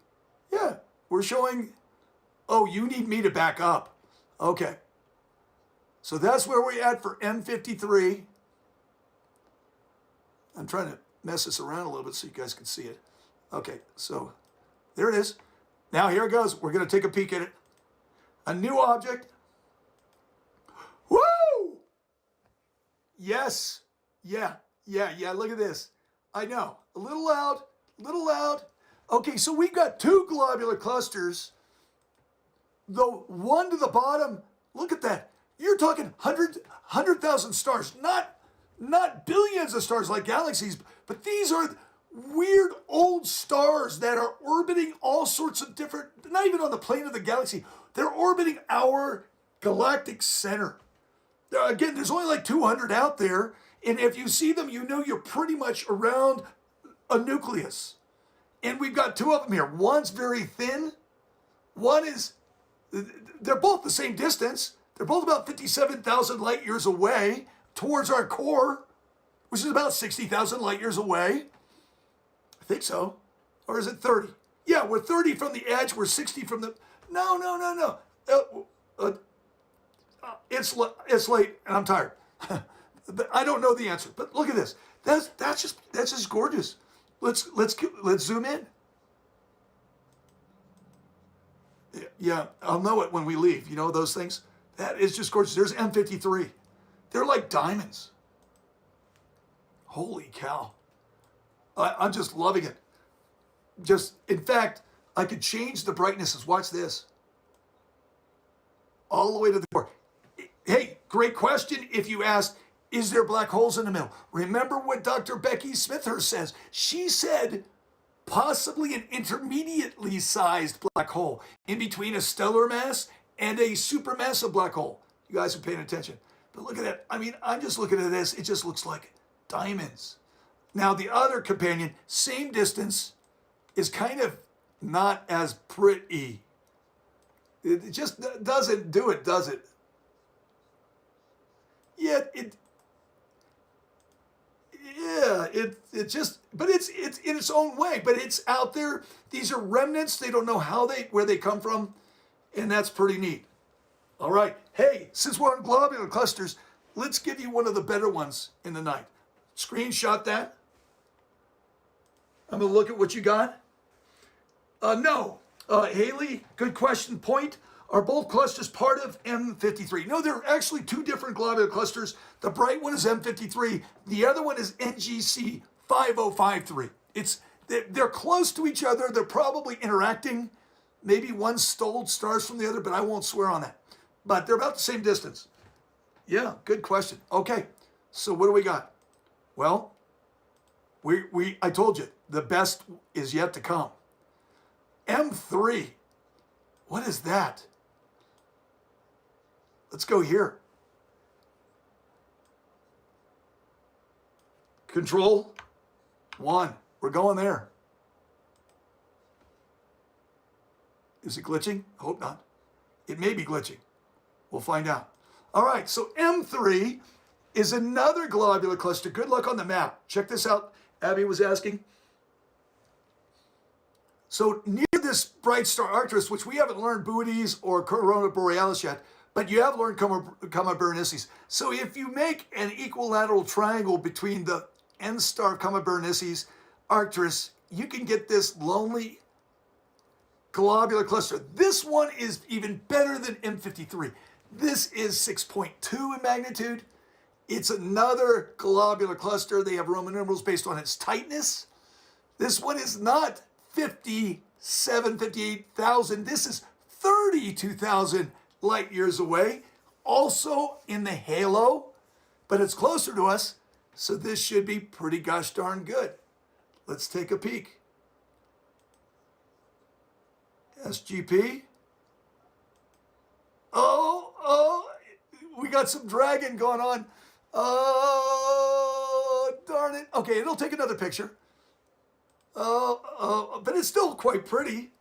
A: Yeah. We're showing... Oh, you need me to back up. Okay. So that's where we're at for M53. I'm trying to mess this around a little bit so you guys can see it. Okay, so there it is. Now here it goes. We're going to take a peek at it. A new object. Woo! Yes. Yeah. Look at this. I know. A little loud. Okay, so we've got two globular clusters. The one to the bottom, look at that. You're talking 100,000 stars. Not billions of stars like galaxies, but these are weird old stars that are orbiting all sorts of different, not even on the plane of the galaxy. They're orbiting our galactic center. Again, there's only like 200 out there. And if you see them, you know you're pretty much around a nucleus. And we've got two of them here. One's very thin. They're both the same distance. They're both about 57,000 light years away towards our core, which is about 60,000 light years away. I think so. Or is it 30? Yeah, we're 30 from the edge. We're 60 from the... No. It's late and I'm tired. I don't know the answer, but look at this. That's just gorgeous. Let's zoom in. Yeah, I'll know it when we leave. You know those things? That is just gorgeous. There's M53. They're like diamonds. Holy cow. I'm just loving it. In fact, I could change the brightnesses. Watch this. All the way to the core. Hey, great question if you asked, is there black holes in the middle? Remember what Dr. Becky Smithhurst says. She said possibly an intermediately sized black hole in between a stellar mass and a supermassive black hole. You guys are paying attention. But look at that. I mean, I'm just looking at this. It just looks like diamonds. Now, the other companion, same distance, is kind of not as pretty. It just doesn't do it, does it? Yet but it's in its own way, but it's out there. These are remnants. They don't know where they come from, and that's pretty neat. All right. Hey, since we're on globular clusters, let's give you one of the better ones in the night. Screenshot that. I'm going to look at what you got. No. Haley, good question. Point. Are both clusters part of M53? No, they're actually two different globular clusters. The bright one is M53. The other one is NGC 5053. They're close to each other. They're probably interacting. Maybe one stole stars from the other, but I won't swear on that. But they're about the same distance. Yeah, good question. Okay, so what do we got? Well, I told you, the best is yet to come. M3. What is that? Let's go here. Control 1. We're going there. Is it glitching? I hope not. It may be glitching. We'll find out. All right, so M3 is another globular cluster. Good luck on the map. Check this out. Abby was asking. So near this bright star Arcturus, which we haven't learned Boötes or Corona Borealis yet, but you have learned Comet Berenices. So if you make an equilateral triangle between the N star of Comet Berenices, Arcturus, you can get this lonely globular cluster. This one is even better than M53. This is 6.2 in magnitude. It's another globular cluster. They have Roman numerals based on its tightness. This one is not 58,000. This is 32,000 light years away. Also in the halo, but it's closer to us. So this should be pretty gosh darn good. Let's take a peek. SGP. Oh, we got some dragging going on. Oh, darn it. Okay, it'll take another picture. But it's still quite pretty.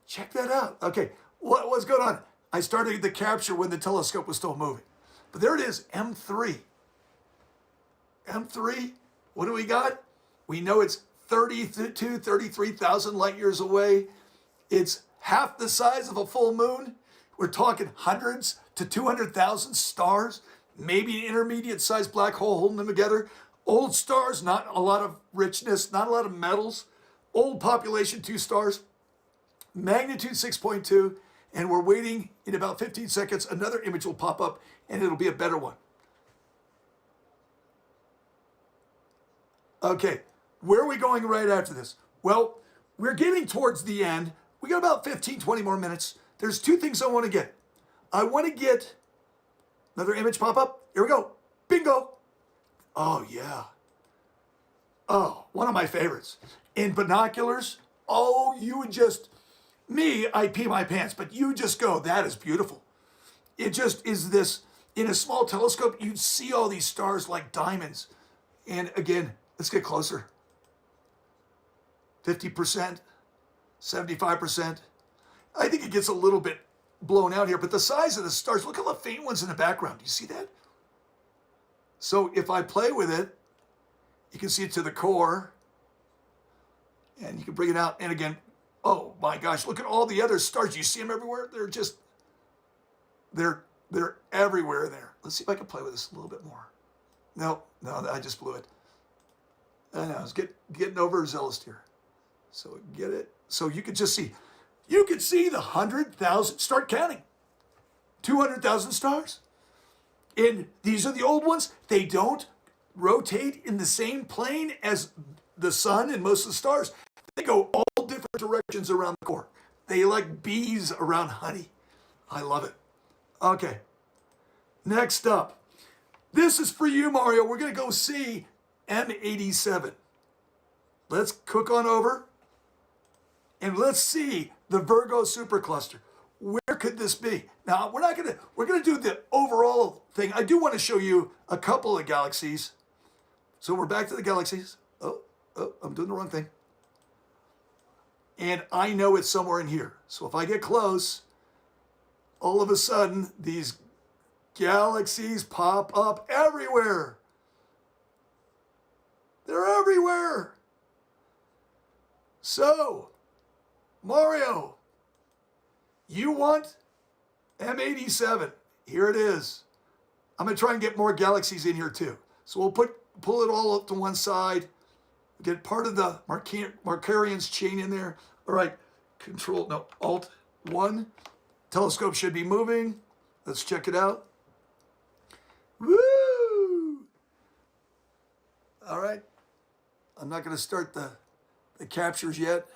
A: Check that out. Okay, what's going on? I started the capture when the telescope was still moving. But there it is, M3. M3, what do we got? We know it's 33,000 light years away. It's half the size of a full moon. We're talking hundreds to 200,000 stars, maybe an intermediate sized black hole holding them together. Old stars, not a lot of richness, not a lot of metals. Old population, 2 stars. Magnitude 6.2, and we're waiting in about 15 seconds. Another image will pop up, and it'll be a better one. Okay, where are we going right after this? Well, we're getting towards the end. We got about 15, 20 more minutes. There's 2 things I want to get. I want to get another image pop up. Here we go. Bingo. Oh, yeah. Oh, one of my favorites. In binoculars, oh, you would just, me, I pee my pants, but you just go, that is beautiful. It just is this, in a small telescope, you'd see all these stars like diamonds. And again, let's get closer. 50%, 75%. I think it gets a little bit blown out here, but the size of the stars, look at the faint ones in the background. Do you see that? So if I play with it, you can see it to the core, and you can bring it out. And again, oh my gosh, look at all the other stars. You see them everywhere? They're just, they're everywhere there. Let's see if I can play with this a little bit more. No, I just blew it. I know, I was getting overzealous here. So get it. So you could just see, you could see the 100,000, start counting. 200,000 stars. And these are the old ones. They don't rotate in the same plane as the sun and most of the stars. They go all different directions around the core. They like bees around honey. I love it. Okay. Next up. This is for you, Mario. We're going to go see M87. Let's cook on over. And let's see the Virgo supercluster. Where could this be? Now, we're going to do the overall thing. I do want to show you a couple of galaxies. So we're back to the galaxies. Oh, I'm doing the wrong thing. And I know it's somewhere in here. So if I get close, all of a sudden, these galaxies pop up everywhere. They're everywhere. So, Mario, you want M87. Here it is. I'm going to try and get more galaxies in here too. So we'll pull it all up to one side. Get part of the Markarian's chain in there. All right, Alt 1. Telescope should be moving. Let's check it out. Woo! All right. I'm not going to start the captures yet.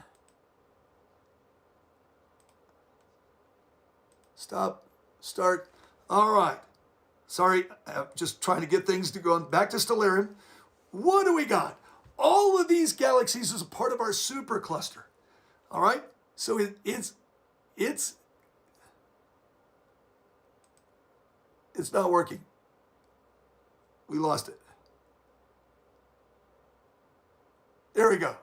A: Stop. Start. All right. Sorry, I'm just trying to get things to go back to Stellarium. What do we got? All of these galaxies is a part of our supercluster. All right? So it's not working. We lost it. There we go.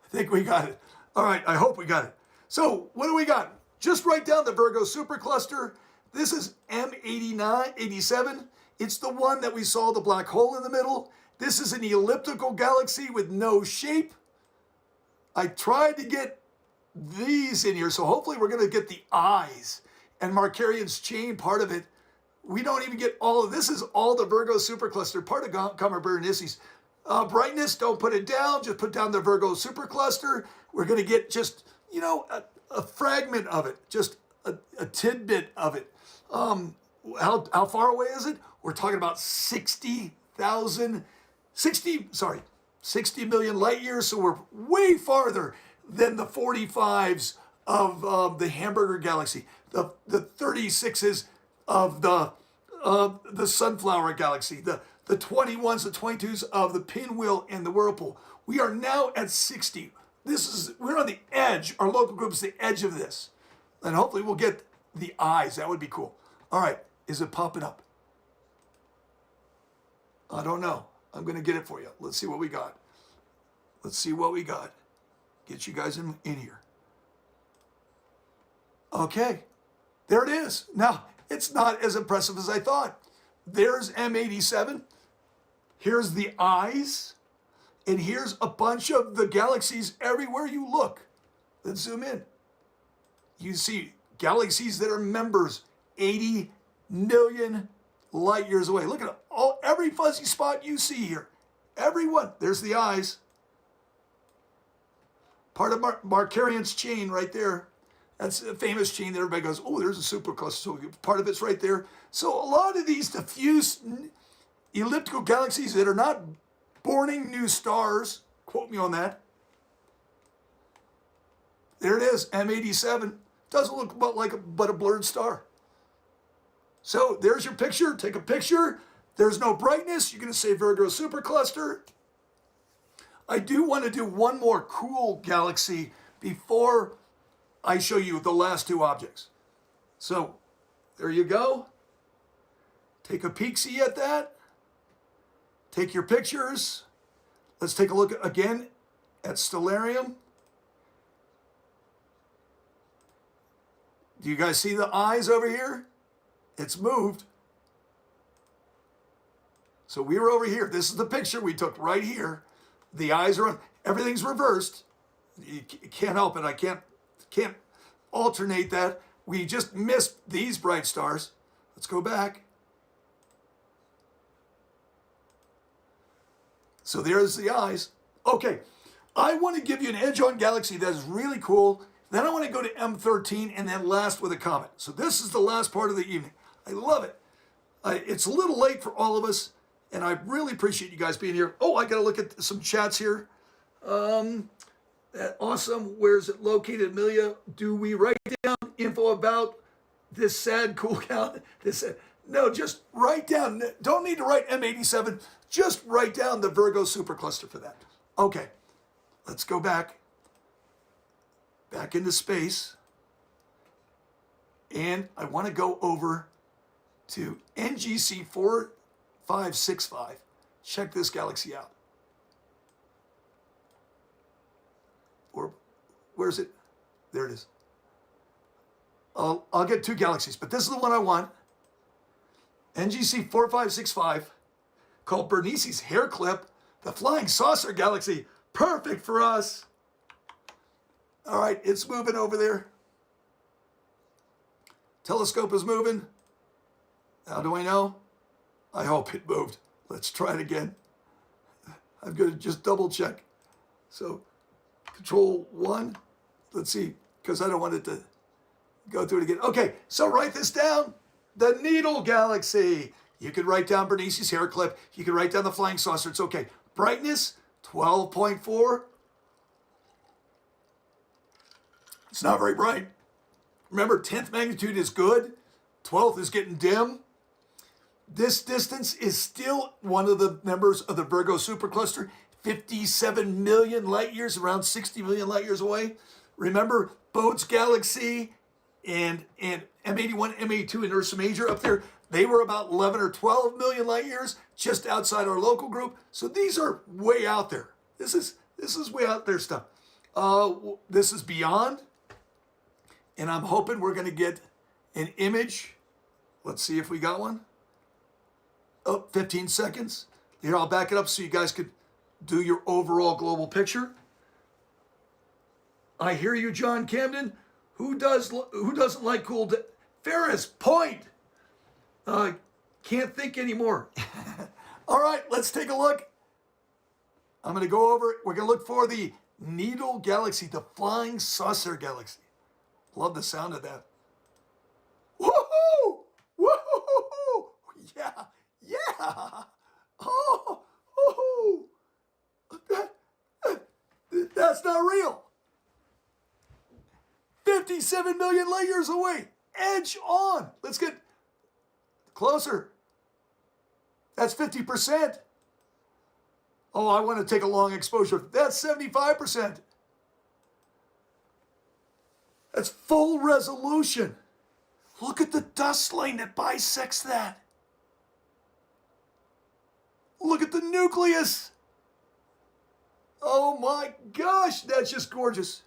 A: I think we got it. All right, I hope we got it. So what do we got? Just write down the Virgo supercluster. This is M87. It's the one that we saw the black hole in the middle. This is an elliptical galaxy with no shape. I tried to get these in here, so hopefully we're going to get the eyes and Markarian's chain part of it. We don't even get all of this. Is all the Virgo supercluster, part of Comet Berenices. Brightness, don't put it down. Just put down the Virgo supercluster. We're going to get just, a fragment of it, just a tidbit of it. How far away is it? We're talking about 60 million light years. So we're way farther than the 45s of the Hamburger Galaxy, the 36s of the Sunflower Galaxy, the 21s, the 22s of the Pinwheel and the Whirlpool. We are now at 60. We're on the edge. Our local group is the edge of this. And hopefully we'll get the eyes. That would be cool. All right. Is it popping up? I don't know. I'm going to get it for you. Let's see what we got. Let's see what we got. Get you guys in here. Okay. There it is. Now, it's not as impressive as I thought. There's M87. Here's the eyes. And here's a bunch of the galaxies everywhere you look. Let's zoom in. You see galaxies that are members 80 million light years away. Look at every fuzzy spot you see here. Everyone. There's the eyes. Part of Markarian's chain right there. That's a famous chain that everybody goes, oh, there's a supercluster. So part of it's right there. So a lot of these diffuse elliptical galaxies that are not borning new stars, quote me on that. There it is, M87. Doesn't look but a blurred star. So there's your picture. Take a picture. There's no brightness. You're going to say Virgo supercluster. I do want to do one more cool galaxy before I show you the last two objects. So there you go. Take a peek-see at that. Take your pictures. Let's take a look again at Stellarium. Do you guys see the eyes over here? It's moved. So we were over here. This is the picture we took right here. The eyes are on. Everything's reversed. You can't help it. I can't alternate that. We just missed these bright stars. Let's go back. So there's the eyes. Okay, I want to give you an edge-on galaxy that is really cool. Then I want to go to M13 and then last with a comet. So this is the last part of the evening. I love it. It's a little late for all of us, and I really appreciate you guys being here. Oh, I got to look at some chats here. Awesome. Where is it located, Amelia? Do we write down info about this sad cool count? No, just write down. Don't need to write M87. Just write down the Virgo supercluster for that. Okay, let's go back into space. And I want to go over to NGC 4565. Check this galaxy out. Or where's it? There it is. I'll get two galaxies, but this is the one I want. NGC 4565, called Bernice's hair clip, the flying saucer galaxy. Perfect for us. All right, it's moving over there. Telescope is moving. How do I know? I hope it moved. Let's try it again. I'm going to just double check. So Control 1. Let's see, because I don't want it to go through it again. Okay, so write this down. The Needle Galaxy. You could write down Bernice's hair clip. You could write down the flying saucer. It's okay. Brightness, 12.4. It's not very bright. Remember, 10th magnitude is good. 12th is getting dim. This distance is still one of the members of the Virgo supercluster. 57 million light years, around 60 million light years away. Remember, Bode's Galaxy and M81, M82, and Ursa Major up there, they were about 11 or 12 million light years just outside our local group. So these are way out there. This is way out there stuff. This is beyond. And I'm hoping we're going to get an image. Let's see if we got one. Oh, 15 seconds. Here, I'll back it up so you guys could do your overall global picture. I hear you, John Camden. Who doesn't like cool Ferris, point. Can't think anymore. All right, let's take a look. We're going to look for the Needle Galaxy, the flying saucer galaxy. Love the sound of that. Woohoo! Woohoo! Yeah, yeah. Oh, oh. That's not real. 57 million light years away. Edge on. Let's get closer. That's 50%. Oh, I want to take a long exposure. That's 75%. That's full resolution. Look at the dust line that bisects that. Look at the nucleus. Oh my gosh, that's just gorgeous.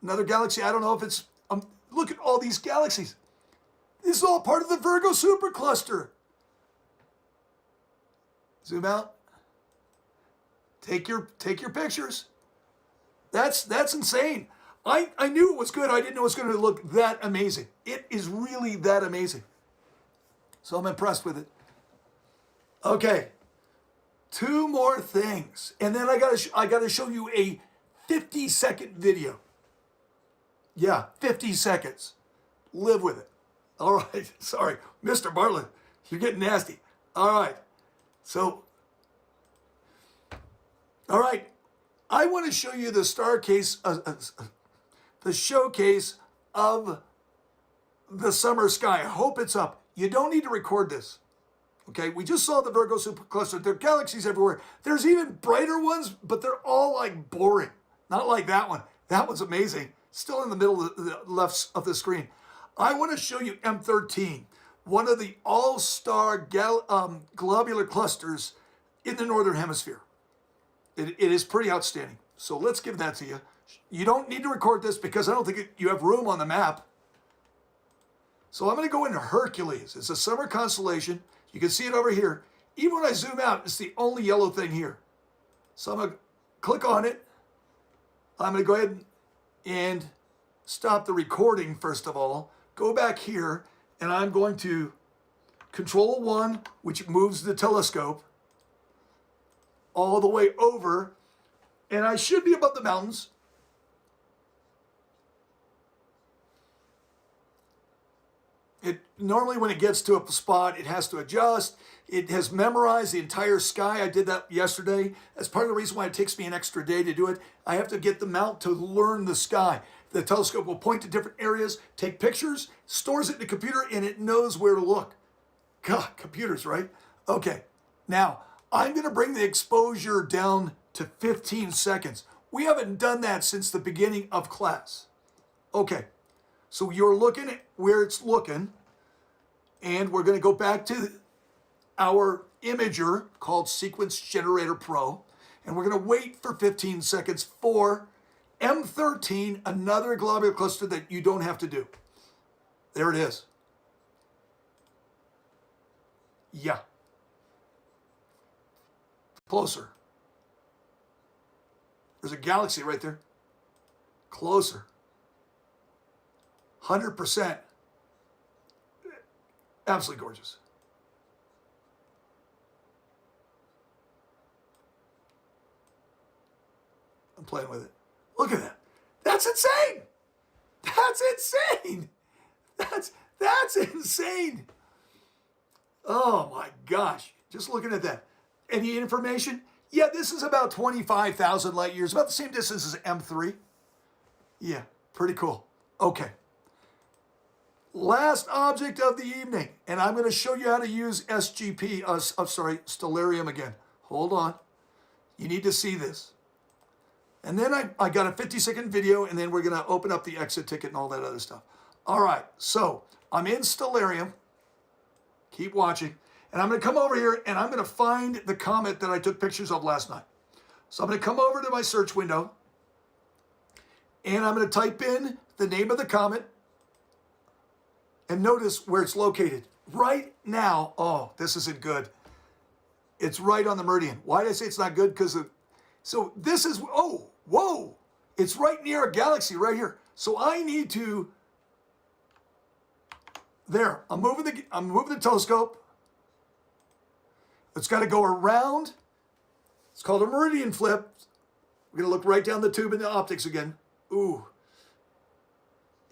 A: Another galaxy, I don't know if it's, look at all these galaxies. This is all part of the Virgo supercluster. Zoom out. Take your pictures. That's insane. I knew it was good. I didn't know it was going to look that amazing. It is really that amazing. So I'm impressed with it. Okay. 2 more things. And then I gotta show you a 50-second video. Yeah, 50 seconds. Live with it. All right. Sorry. Mr. Bartlett, you're getting nasty. All right. So, all right. I want to show you the star case, the showcase of the summer sky. I hope it's up. You don't need to record this. Okay, we just saw the Virgo supercluster. There are galaxies everywhere. There's even brighter ones, but they're all like boring. Not like that one. That one's amazing. Still in the middle of the left of the screen. I want to show you M13, one of the all-star globular clusters in the Northern Hemisphere. It is pretty outstanding. So let's give that to you. You don't need to record this because I don't think you have room on the map. So I'm going to go into Hercules. It's a summer constellation. You can see it over here. Even when I zoom out, it's the only yellow thing here. So I'm going to click on it. I'm going to go ahead and stop the recording first of all. Go back here, and I'm going to Control 1, which moves the telescope all the way over. And I should be above the mountains. Normally when it gets to a spot, it has to adjust. It has memorized the entire sky. I did that yesterday. That's part of the reason why it takes me an extra day to do it. I have to get the mount to learn the sky. The telescope will point to different areas, take pictures, stores it in the computer, and it knows where to look. God, computers, right? Okay, now I'm going to bring the exposure down to 15 seconds. We haven't done that since the beginning of class. Okay, so you're looking at where it's looking, and we're going to go back to our imager called Sequence Generator Pro, and we're going to wait for 15 seconds for M13, another globular cluster that you don't have to do. There it is. Yeah. Closer. There's a galaxy right there. Closer. 100%. Absolutely gorgeous. I'm playing with it. Look at that. That's insane. That's insane. That's insane. Oh my gosh. Just looking at that. Any information? Yeah, this is about 25,000 light years, about the same distance as M3. Yeah, pretty cool. Okay. Last object of the evening, and I'm going to show you how to use Stellarium again. Hold on. You need to see this. And then I got a 50-second video, and then we're going to open up the exit ticket and all that other stuff. All right, so I'm in Stellarium. Keep watching. And I'm going to come over here, and I'm going to find the comet that I took pictures of last night. So I'm going to come over to my search window, and I'm going to type in the name of the comet, and notice where it's located. Right now, oh, this isn't good. It's right on the meridian. Why did I say it's not good? Because so this is, oh, whoa. It's right near a galaxy right here. So I need to, there, I'm moving the telescope. It's got to go around. It's called a Meridian Flip. We're going to look right down the tube in the optics again. Ooh.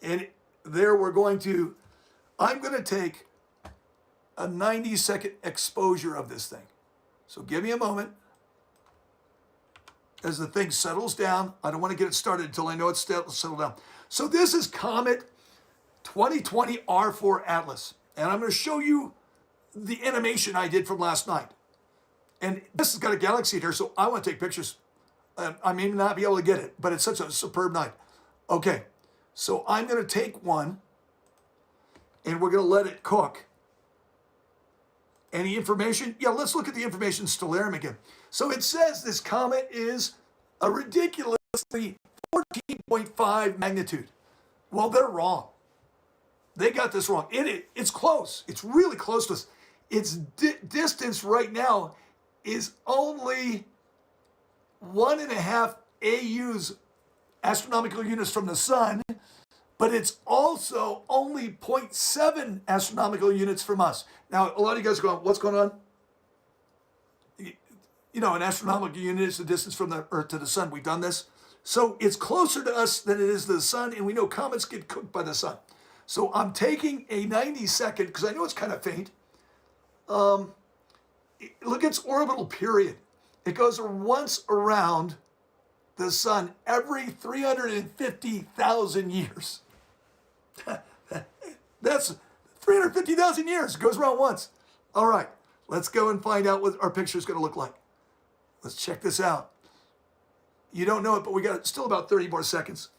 A: And there I'm going to take a 90-second exposure of this thing. So give me a moment. As the thing settles down, I don't want to get it started until I know it's settled down. So this is Comet 2020 R4 Atlas. And I'm going to show you the animation I did from last night. And this has got a galaxy here, so I want to take pictures. I may not be able to get it, but it's such a superb night. Okay, so I'm going to take one, and we're going to let it cook. Any information? Yeah, let's look at the information Stellarium again. So it says this comet is a ridiculously 14.5 magnitude. Well, they're wrong. They got this wrong. It's close. It's really close to us. Its distance right now is only 1.5 AUs, astronomical units from the sun, but it's also only 0.7 astronomical units from us. Now, a lot of you guys are going, what's going on? You know, an astronomical unit is the distance from the Earth to the sun. We've done this. So it's closer to us than it is to the sun, and we know comets get cooked by the sun. So I'm taking a 90-second, because I know it's kind of faint. Look at its orbital period. It goes once around the sun every 350,000 years. That's 350,000 years. It goes around once. All right, let's go and find out what our picture is going to look like. Let's check this out. You don't know it, but we got still about 30 more seconds.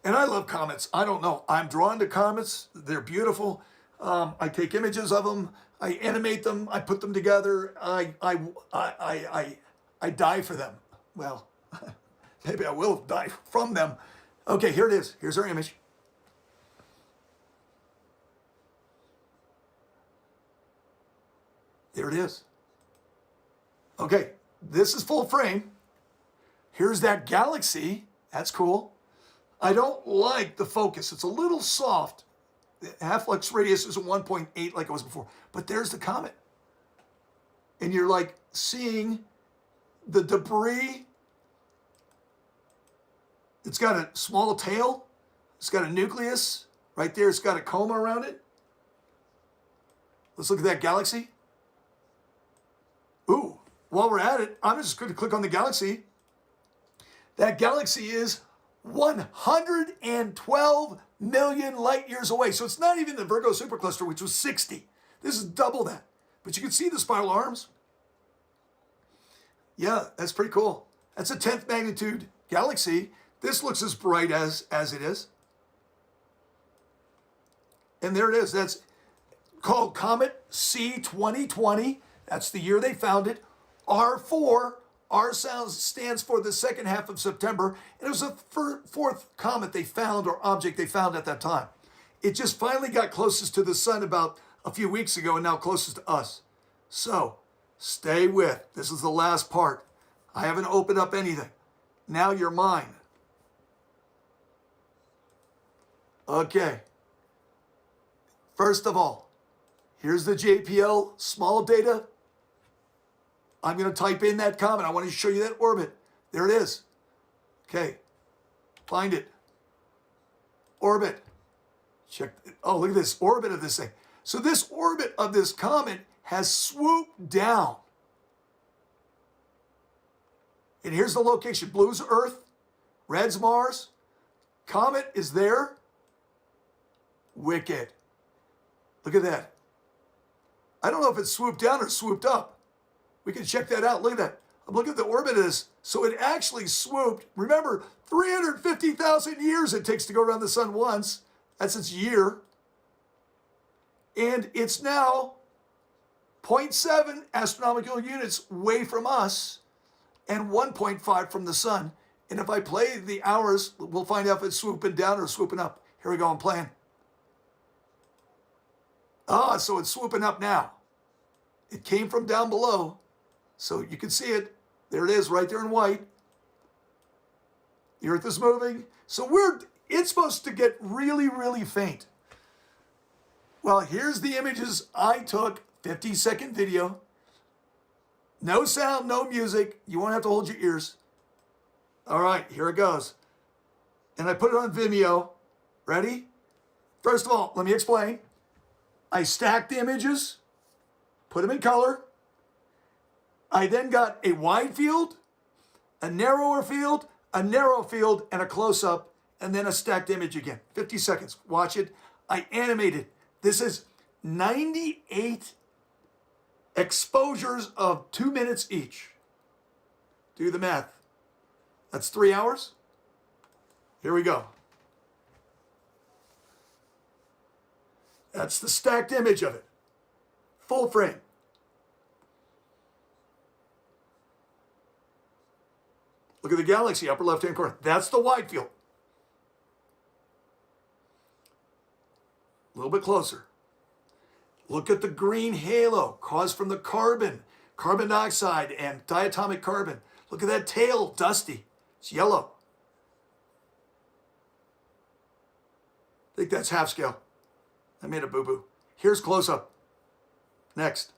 A: And I love comets. I don't know. I'm drawn to comets. They're beautiful. I take images of them. I animate them. I put them together. I die for them. Well, maybe I will die from them. Okay, here it is. Here's our image. There it is. Okay, this is full frame. Here's that galaxy. That's cool. I don't like the focus. It's a little soft. The half-lux radius is a 1.8 like it was before. But there's the comet. And you're like seeing the debris. It's got a small tail. It's got a nucleus. Right there, it's got a coma around it. Let's look at that galaxy. Ooh, while we're at it, I'm just going to click on the galaxy. That galaxy is 112 million light years away. So it's not even the Virgo supercluster, which was 60. This is double that. But you can see the spiral arms. Yeah, that's pretty cool. That's a 10th magnitude galaxy. This looks as bright as it is. And there it is. That's called Comet C2020. That's the year they found it. R4. R stands for the second half of September. And it was the fourth comet they found, or object they found at that time. It just finally got closest to the sun about a few weeks ago, and now closest to us. So stay with. This is the last part. I haven't opened up anything. Now you're mine. Okay. First of all, here's the JPL small data. I'm going to type in that comet. I want to show you that orbit. There it is. Okay. Find it. Orbit. Check. Oh, look at this orbit of this thing. So this orbit of this comet has swooped down. And here's the location. Blue's Earth. Red's Mars. Comet is there. Wicked. Look at that. I don't know if it swooped down or swooped up. We can check that out. Look at that. Look at the orbit of this. So it actually swooped. Remember, 350,000 years it takes to go around the sun once. That's its year. And it's now 0.7 astronomical units away from us and 1.5 from the sun. And if I play the hours, we'll find out if it's swooping down or swooping up. Here we go, I'm playing. Ah, so it's swooping up now. It came from down below. So you can see it. There it is, right there in white. The Earth is moving. So it's supposed to get really, really faint. Well, here's the images I took. 50-second video. No sound, no music. You won't have to hold your ears. All right, here it goes. And I put it on Vimeo. Ready? First of all, let me explain. I stacked the images, put them in color. I then got a wide field, a narrower field, a narrow field, and a close-up, and then a stacked image again. 50 seconds. Watch it. I animated. This is 98 exposures of 2 minutes each. Do the math. That's 3 hours. Here we go. That's the stacked image of it. Full frame. Look at the galaxy, upper left-hand corner. That's the wide field. A little bit closer. Look at the green halo caused from the carbon dioxide, and diatomic carbon. Look at that tail, dusty. It's yellow. I think that's half scale. I made a boo-boo. Here's close-up. Next.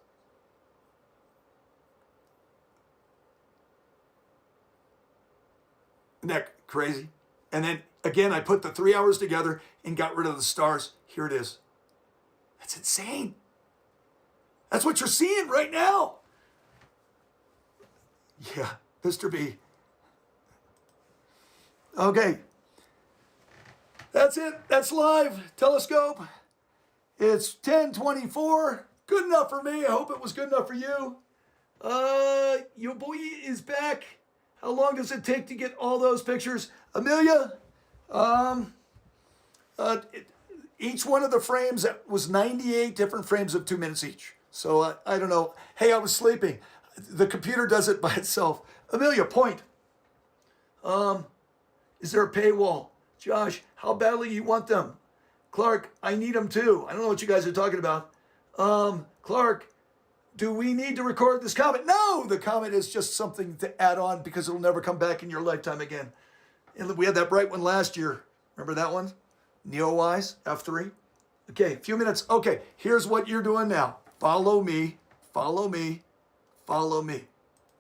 A: Isn't that crazy? And then, again, I put the 3 hours together and got rid of the stars. Here it is. That's insane. That's what you're seeing right now. Yeah, Mr. B. Okay. That's it. That's live. Telescope. It's 10:24. Good enough for me. I hope it was good enough for you. Your boy is back. How long does it take to get all those pictures? Amelia, each one of the frames was 98 different frames of 2 minutes each. So I don't know. Hey, I was sleeping. The computer does it by itself. Amelia, point. Is there a paywall? Josh, how badly you want them? Clark, I need them too. I don't know what you guys are talking about. Clark, do we need to record this Comet? No, the Comet is just something to add on because it'll never come back in your lifetime again. And we had that bright one last year. Remember that one? NeoWise F3. Okay, a few minutes. Okay, here's what you're doing now. Follow me, follow me, follow me.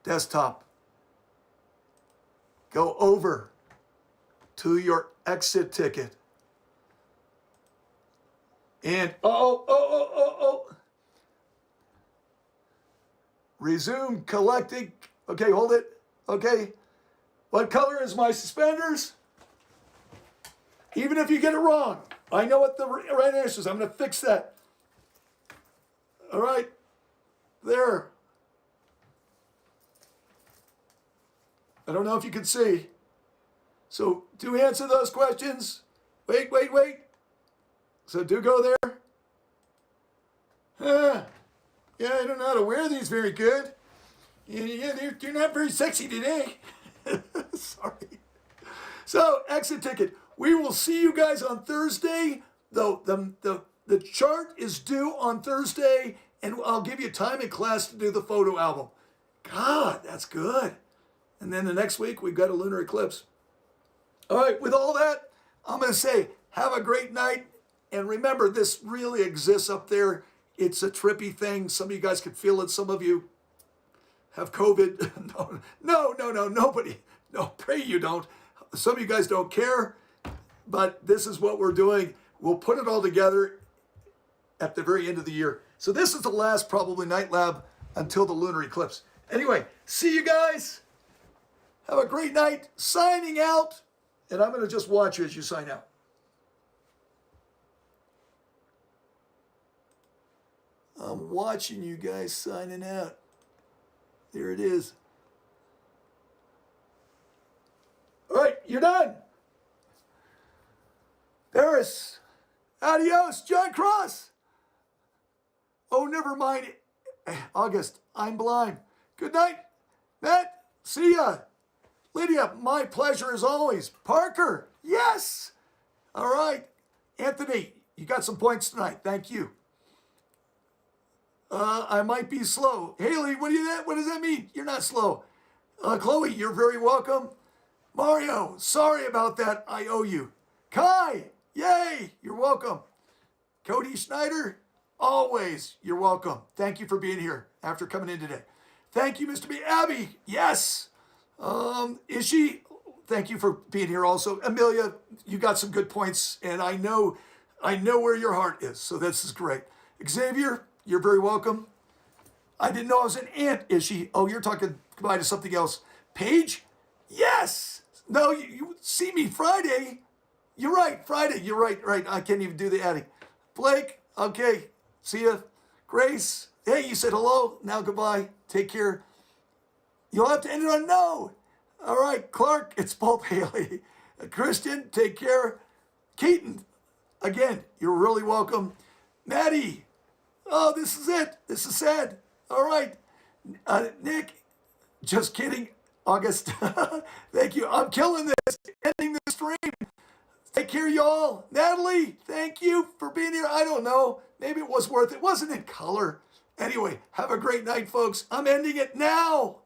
A: Desktop. Go over to your exit ticket. And, resume collecting. Okay, hold it. Okay. What color is my suspenders? Even if you get it wrong, I know what the right answer is. I'm going to fix that. All right. There. I don't know if you can see. So do answer those questions. Wait. So do go there. Yeah, I don't know how to wear these very good. Yeah, they're not very sexy today. Sorry. So, exit ticket. We will see you guys on Thursday. The chart is due on Thursday, and I'll give you time in class to do the photo album. God, that's good. And then the next week, we've got a lunar eclipse. All right, with all that, I'm going to say, have a great night. And remember, this really exists up there. It's a trippy thing. Some of you guys can feel it. Some of you have COVID. No, nobody. No, pray you don't. Some of you guys don't care, but this is what we're doing. We'll put it all together at the very end of the year. So this is the last probably night lab until the lunar eclipse. Anyway, see you guys. Have a great night. Signing out. And I'm going to just watch you as you sign out. I'm watching you guys signing out. There it is. All right, you're done. Paris. Adios, John Cross. Oh, never mind. August, I'm blind. Good night, Matt. See ya. Lydia, my pleasure as always. Parker, yes. All right. Anthony, you got some points tonight. Thank you. I might be slow. Haley, what does that mean? You're not slow. Chloe, you're very welcome. Mario, sorry about that. I owe you. Kai, yay, you're welcome. Cody Schneider, always, you're welcome. Thank you for being here after coming in today. Thank you, Mr. B. Abby, yes. Ishi, thank you for being here also. Amelia, you got some good points, and I know where your heart is, so this is great. Xavier, you're very welcome. I didn't know I was an ant, is she? Oh, you're talking goodbye to something else. Paige? Yes. No, you see me Friday. You're right, Friday. You're right. I can't even do the adding. Blake, okay. See ya. Grace, hey, you said hello. Now goodbye. Take care. You'll have to end it on no. All right, Clark, it's both Haley. Christian, take care. Keaton, again, you're really welcome. Maddie, oh, this is it. This is sad. All right. Nick, just kidding. August, thank you. I'm killing this. Ending the stream. Take care, y'all. Natalie, thank you for being here. I don't know. Maybe it was worth it. Wasn't in color. Anyway, have a great night, folks. I'm ending it now.